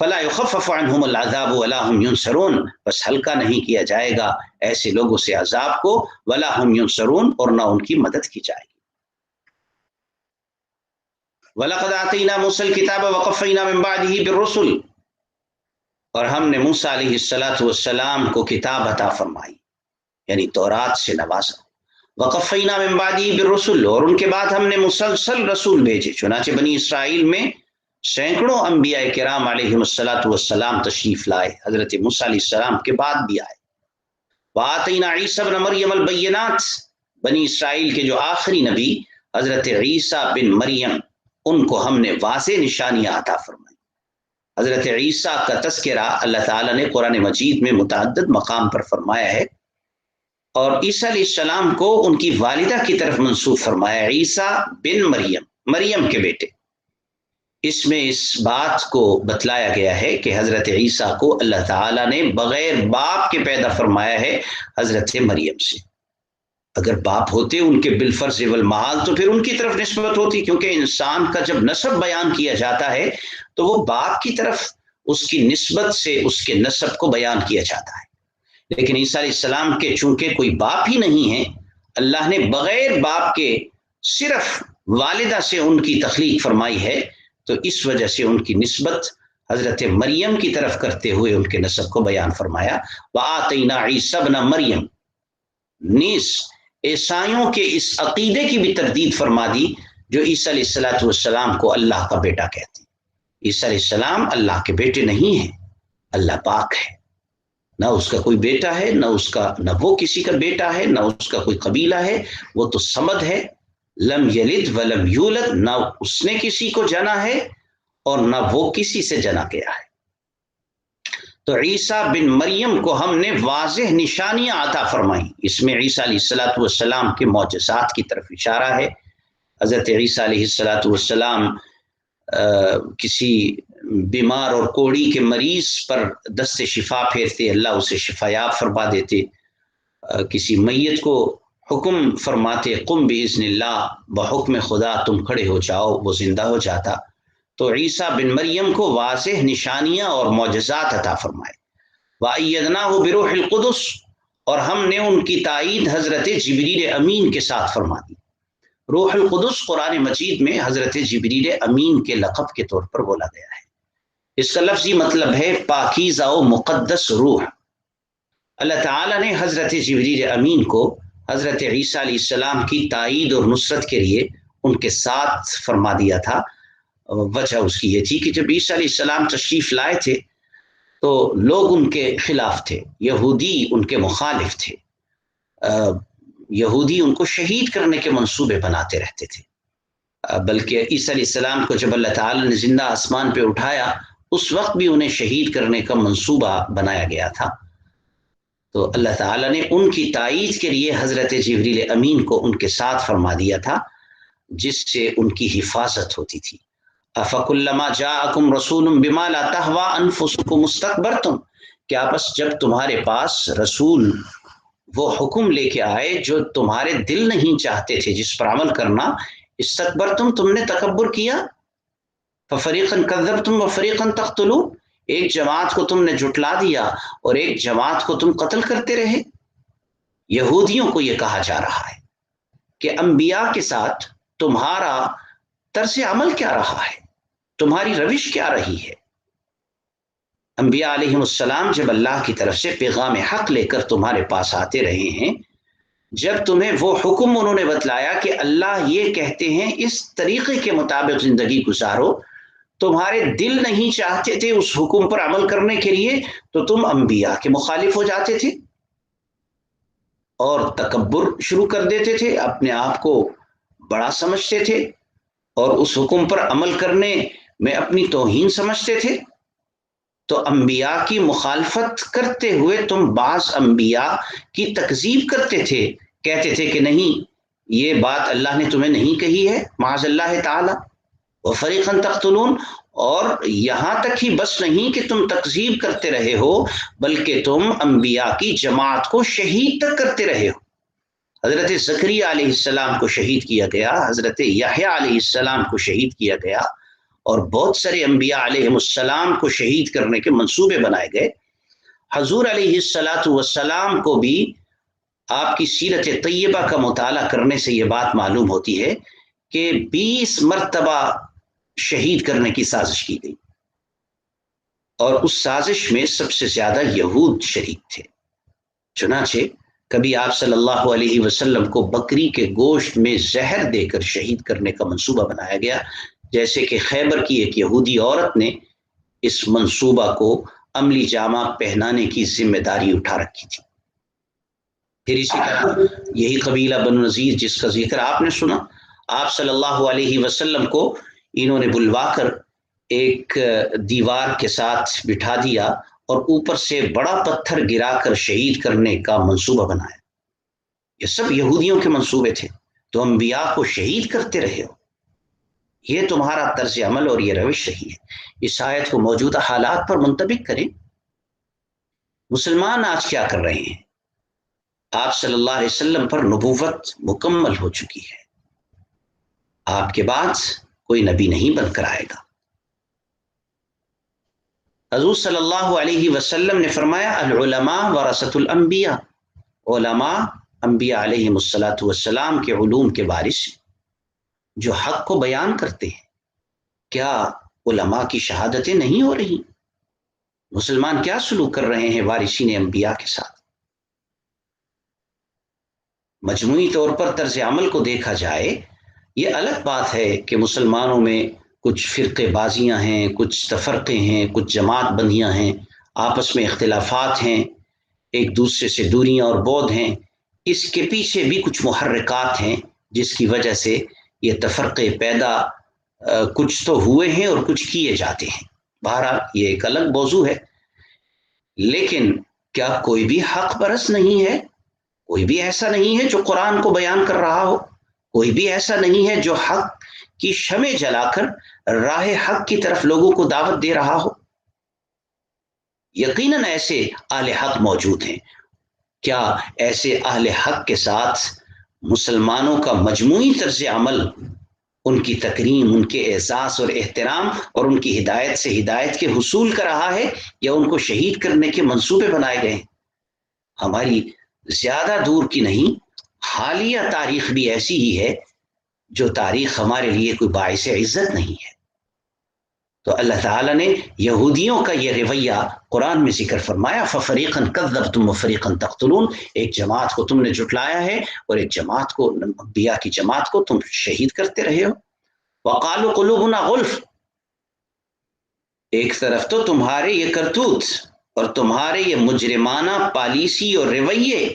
فلا يخفف عنهم العذاب ولا هم ينصرون، بس ہلکا نہیں کیا جائے گا ایسے لوگوں سے عذاب کو، ولا هم ينصرون، اور نہ ان کی مدد کی جائے گی. وَلَقَدْ آتَيْنَا مُوسَى الْكِتَابَ وَقَفَّيْنَا مِن بَعْدِهِ بِالرُّسُلِ، اور ہم نے موسیٰ علیہ السلام کو کتاب عطا فرمائی یعنی تورات سے نوازا. وَقَفَّيْنَا مِن بَعْدِهِ بِالرُّسُلِ، اور ان کے بعد ہم نے مسلسل رسول بھیجے. چنانچہ بنی اسرائیل میں سینکڑوں انبیاء کرام علیہ السلام تشریف لائے، حضرت موسیٰ علیہ السلام کے بعد بھی آئے. وآتینا عیسی ابن مریم البینات، بنی اسرائیل کے جو آخری نبی حضرت عیسیٰ بن مریم، ان کو ہم نے واضح نشانیاں عطا فرمائی۔ حضرت عیسیٰ کا تذکرہ اللہ تعالیٰ نے قرآن مجید میں متعدد مقام پر فرمایا ہے، اور عیسیٰ علیہ السلام کو ان کی والدہ کی طرف منسوب فرمایا، عیسیٰ بن مریم، مریم کے بیٹے۔ اس میں اس بات کو بتلایا گیا ہے کہ حضرت عیسیٰ کو اللہ تعالیٰ نے بغیر باپ کے پیدا فرمایا ہے حضرت مریم سے۔ اگر باپ ہوتے ان کے بالفرض والمحال تو پھر ان کی طرف نسبت ہوتی، کیونکہ انسان کا جب نسب بیان کیا جاتا ہے تو وہ باپ کی طرف اس کی نسبت سے اس کے نسب کو بیان کیا جاتا ہے۔ لیکن عیسیٰ علیہ السلام کے چونکہ کوئی باپ ہی نہیں ہے، اللہ نے بغیر باپ کے صرف والدہ سے ان کی تخلیق فرمائی ہے، تو اس وجہ سے ان کی نسبت حضرت مریم کی طرف کرتے ہوئے ان کے نسب کو بیان فرمایا۔ وآتینا عیسی ابن مریم، نیز عیسائیوں کے اس عقیدے کی بھی تردید فرما دی جو عیسیٰ علیہ السلام کو اللہ کا بیٹا کہتے ہیں۔ عیسیٰ علیہ السلام اللہ کے بیٹے نہیں ہیں، اللہ پاک ہے، نہ اس کا کوئی بیٹا ہے، نہ وہ کسی کا بیٹا ہے، نہ اس کا کوئی قبیلہ ہے، وہ تو صمد ہے، لم یلد ولم یولد، نہ اس نے کسی کو جنا ہے اور نہ وہ کسی سے جنا گیا ہے۔ تو عیسیٰ بن مریم کو ہم نے واضح نشانیاں عطا فرمائیں۔ اس میں عیسیٰ علیہ السلام کے معجزات کی طرف اشارہ ہے۔ حضرت عیسیٰ علیہ السلام کسی بیمار اور کوڑی کے مریض پر دست شفا پھیرتے، اللہ اسے شفایاب فرما دیتے۔ کسی میت کو حکم فرماتے، قم باذن اللہ، بحکم خدا تم کھڑے ہو جاؤ، وہ زندہ ہو جاتا۔ تو عیسیٰ بن مریم کو واضح نشانیاں اور معجزات عطا فرمائے۔ وَأَيَّدْنَاهُ بِرُوحِ الْقُدُسِ، اور ہم نے ان کی تائید حضرت جبریل امین کے ساتھ فرما دی۔ روح القدس قرآن مجید میں حضرت جبریل امین کے لقب کے طور پر بولا گیا ہے۔ اس کا لفظی مطلب ہے پاکیزہ و مقدس روح۔ اللہ تعالیٰ نے حضرت جبریل امین کو حضرت عیسیٰ علیہ السلام کی تائید اور نصرت کے لیے ان کے ساتھ فرما دیا تھا۔ وجہ اس کی یہ تھی کہ جب عیسیٰ علیہ السلام تشریف لائے تھے تو لوگ ان کے خلاف تھے، یہودی ان کے مخالف تھے، یہودی ان کو شہید کرنے کے منصوبے بناتے رہتے تھے۔ بلکہ عیسیٰ علیہ السلام کو جب اللہ تعالیٰ نے زندہ آسمان پہ اٹھایا، اس وقت بھی انہیں شہید کرنے کا منصوبہ بنایا گیا تھا۔ تو اللہ تعالیٰ نے ان کی تائید کے لیے حضرت جبریل امین کو ان کے ساتھ فرما دیا تھا، جس سے ان کی حفاظت ہوتی تھی۔ افکلما جاءکم رسول بما لا تہوی انفسکم استکبرتم، کیا بس جب تمہارے پاس رسول وہ حکم لے کے آئے جو تمہارے دل نہیں چاہتے تھے جس پر عمل کرنا، استکبرتم تم نے تکبر کیا، ففریقا کذبتم وفریقا تقتلون، ایک جماعت کو تم نے جھٹلا دیا اور ایک جماعت کو تم قتل کرتے رہے۔ یہودیوں کو یہ کہا جا رہا ہے کہ انبیاء کے ساتھ تمہارا طرز عمل کیا رہا ہے، تمہاری روش کیا رہی ہے۔ انبیاء علیہ السلام جب اللہ کی طرف سے پیغام حق لے کر تمہارے پاس آتے رہے ہیں، جب تمہیں وہ حکم انہوں نے بتلایا کہ اللہ یہ کہتے ہیں اس طریقے کے مطابق زندگی گزارو، تمہارے دل نہیں چاہتے تھے اس حکم پر عمل کرنے کے لیے، تو تم انبیاء کے مخالف ہو جاتے تھے اور تکبر شروع کر دیتے تھے، اپنے آپ کو بڑا سمجھتے تھے اور اس حکم پر عمل کرنے میں اپنی توہین سمجھتے تھے۔ تو انبیاء کی مخالفت کرتے ہوئے تم بعض انبیاء کی تکذیب کرتے تھے، کہتے تھے کہ نہیں یہ بات اللہ نے تمہیں نہیں کہی ہے، معاذ اللہ تعالی، وفریقا تقتلون، اور یہاں تک ہی بس نہیں کہ تم تکذیب کرتے رہے ہو، بلکہ تم انبیاء کی جماعت کو شہید تک کرتے رہے ہو۔ حضرت زکریا علیہ السلام کو شہید کیا گیا، حضرت یحییٰ علیہ السلام کو شہید کیا گیا، اور بہت سارے انبیاء علیہ السلام کو شہید کرنے کے منصوبے بنائے گئے۔ حضور علیہ السلام کو بھی آپ کی سیرت طیبہ کا مطالعہ کرنے سے یہ بات معلوم ہوتی ہے کہ 20 مرتبہ شہید کرنے کی سازش کی گئی، اور اس سازش میں سب سے زیادہ یہود شریک تھے۔ چنانچہ کبھی آپ صلی اللہ علیہ وسلم کو بکری کے گوشت میں زہر دے کر شہید کرنے کا منصوبہ بنایا گیا، جیسے کہ خیبر کی ایک یہودی عورت نے اس منصوبہ کو عملی جامہ پہنانے کی ذمہ داری اٹھا رکھی تھی۔ پھر اسی طرح یہی قبیلہ بنو نذیر جس کا ذکر آپ نے سنا، آپ صلی اللہ علیہ وسلم کو انہوں نے بلوا کر ایک دیوار کے ساتھ بٹھا دیا اور اوپر سے بڑا پتھر گرا کر شہید کرنے کا منصوبہ بنایا۔ یہ سب یہودیوں کے منصوبے تھے، تو انبیاء کو شہید کرتے رہے ہو، یہ تمہارا طرز عمل اور یہ روش رہی ہے۔ اس آیت کو موجودہ حالات پر منطبق کریں۔ مسلمان آج کیا کر رہے ہیں؟ آپ صلی اللہ علیہ وسلم پر نبوت مکمل ہو چکی ہے، آپ کے بعد کوئی نبی نہیں بن کر آئے گا۔ حضور صلی اللہ علیہ وسلم نے فرمایا العلماء ورثۃ الانبیاء، علماء انبیاء علیہم الصلاۃ والسلام کے علوم کے وارث جو حق کو بیان کرتے ہیں۔ کیا علماء کی شہادتیں نہیں ہو رہی؟ مسلمان کیا سلوک کر رہے ہیں وارثین انبیاء کے ساتھ؟ مجموعی طور پر طرز عمل کو دیکھا جائے، یہ الگ بات ہے کہ مسلمانوں میں کچھ فرقے بازیاں ہیں، کچھ تفرقے ہیں، کچھ جماعت بندیاں ہیں، آپس میں اختلافات ہیں، ایک دوسرے سے دوریاں اور بعد ہیں۔ اس کے پیچھے بھی کچھ محرکات ہیں جس کی وجہ سے یہ تفرقے پیدا کچھ تو ہوئے ہیں اور کچھ کیے جاتے ہیں۔ بہرحال یہ ایک الگ موضوع ہے، لیکن کیا کوئی بھی حق پرست نہیں ہے؟ کوئی بھی ایسا نہیں ہے جو قرآن کو بیان کر رہا ہو؟ کوئی بھی ایسا نہیں ہے جو حق کی شمع جلا کر راہ حق کی طرف لوگوں کو دعوت دے رہا ہو؟ یقیناً ایسے اہل حق موجود ہیں۔ کیا ایسے اہل حق کے ساتھ مسلمانوں کا مجموعی طرز عمل، ان کی تکریم، ان کے اعزاز اور احترام اور ان کی ہدایت سے ہدایت کے حصول کا رہا ہے، یا ان کو شہید کرنے کے منصوبے بنائے گئے ہیں؟ ہماری زیادہ دور کی نہیں، حالیہ تاریخ بھی ایسی ہی ہے جو تاریخ ہمارے لیے کوئی باعث عزت نہیں ہے۔ تو اللہ تعالیٰ نے یہودیوں کا یہ رویہ قرآن میں ذکر فرمایا، فَفَرِيقًا كَذَّبْتُمْ وَفَرِيقًا تَقْتُلُونَ، ایک جماعت کو تم نے جھٹلایا ہے اور ایک جماعت کو، انبیاء کی جماعت کو تم شہید کرتے رہے ہو۔ وَقَالُوا قُلُوبُنَا غُلْفٌ، ایک طرف تو تمہارے یہ کرتوت اور تمہارے یہ مجرمانہ پالیسی اور رویے،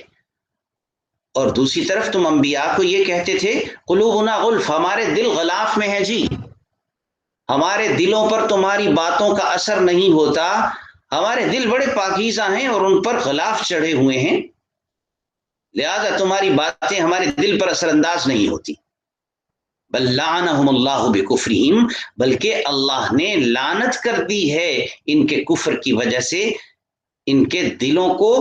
اور دوسری طرف تم انبیاء کو یہ کہتے تھے قلوبنا غلف، ہمارے دل غلاف میں ہے جی، ہمارے دلوں پر تمہاری باتوں کا اثر نہیں ہوتا، ہمارے دل بڑے پاکیزہ ہیں اور ان پر غلاف چڑھے ہوئے ہیں، لہذا تمہاری باتیں ہمارے دل پر اثر انداز نہیں ہوتی۔ بل لعنہم اللہ بکفرہم، بلکہ اللہ نے لعنت کر دی ہے ان کے کفر کی وجہ سے، ان کے دلوں کو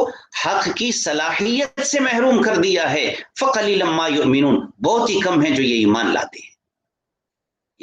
حق کی صلاحیت سے محروم کر دیا ہے۔ فقلیلا ما یؤمنون، بہت ہی کم ہیں جو یہ ایمان لاتے ہیں۔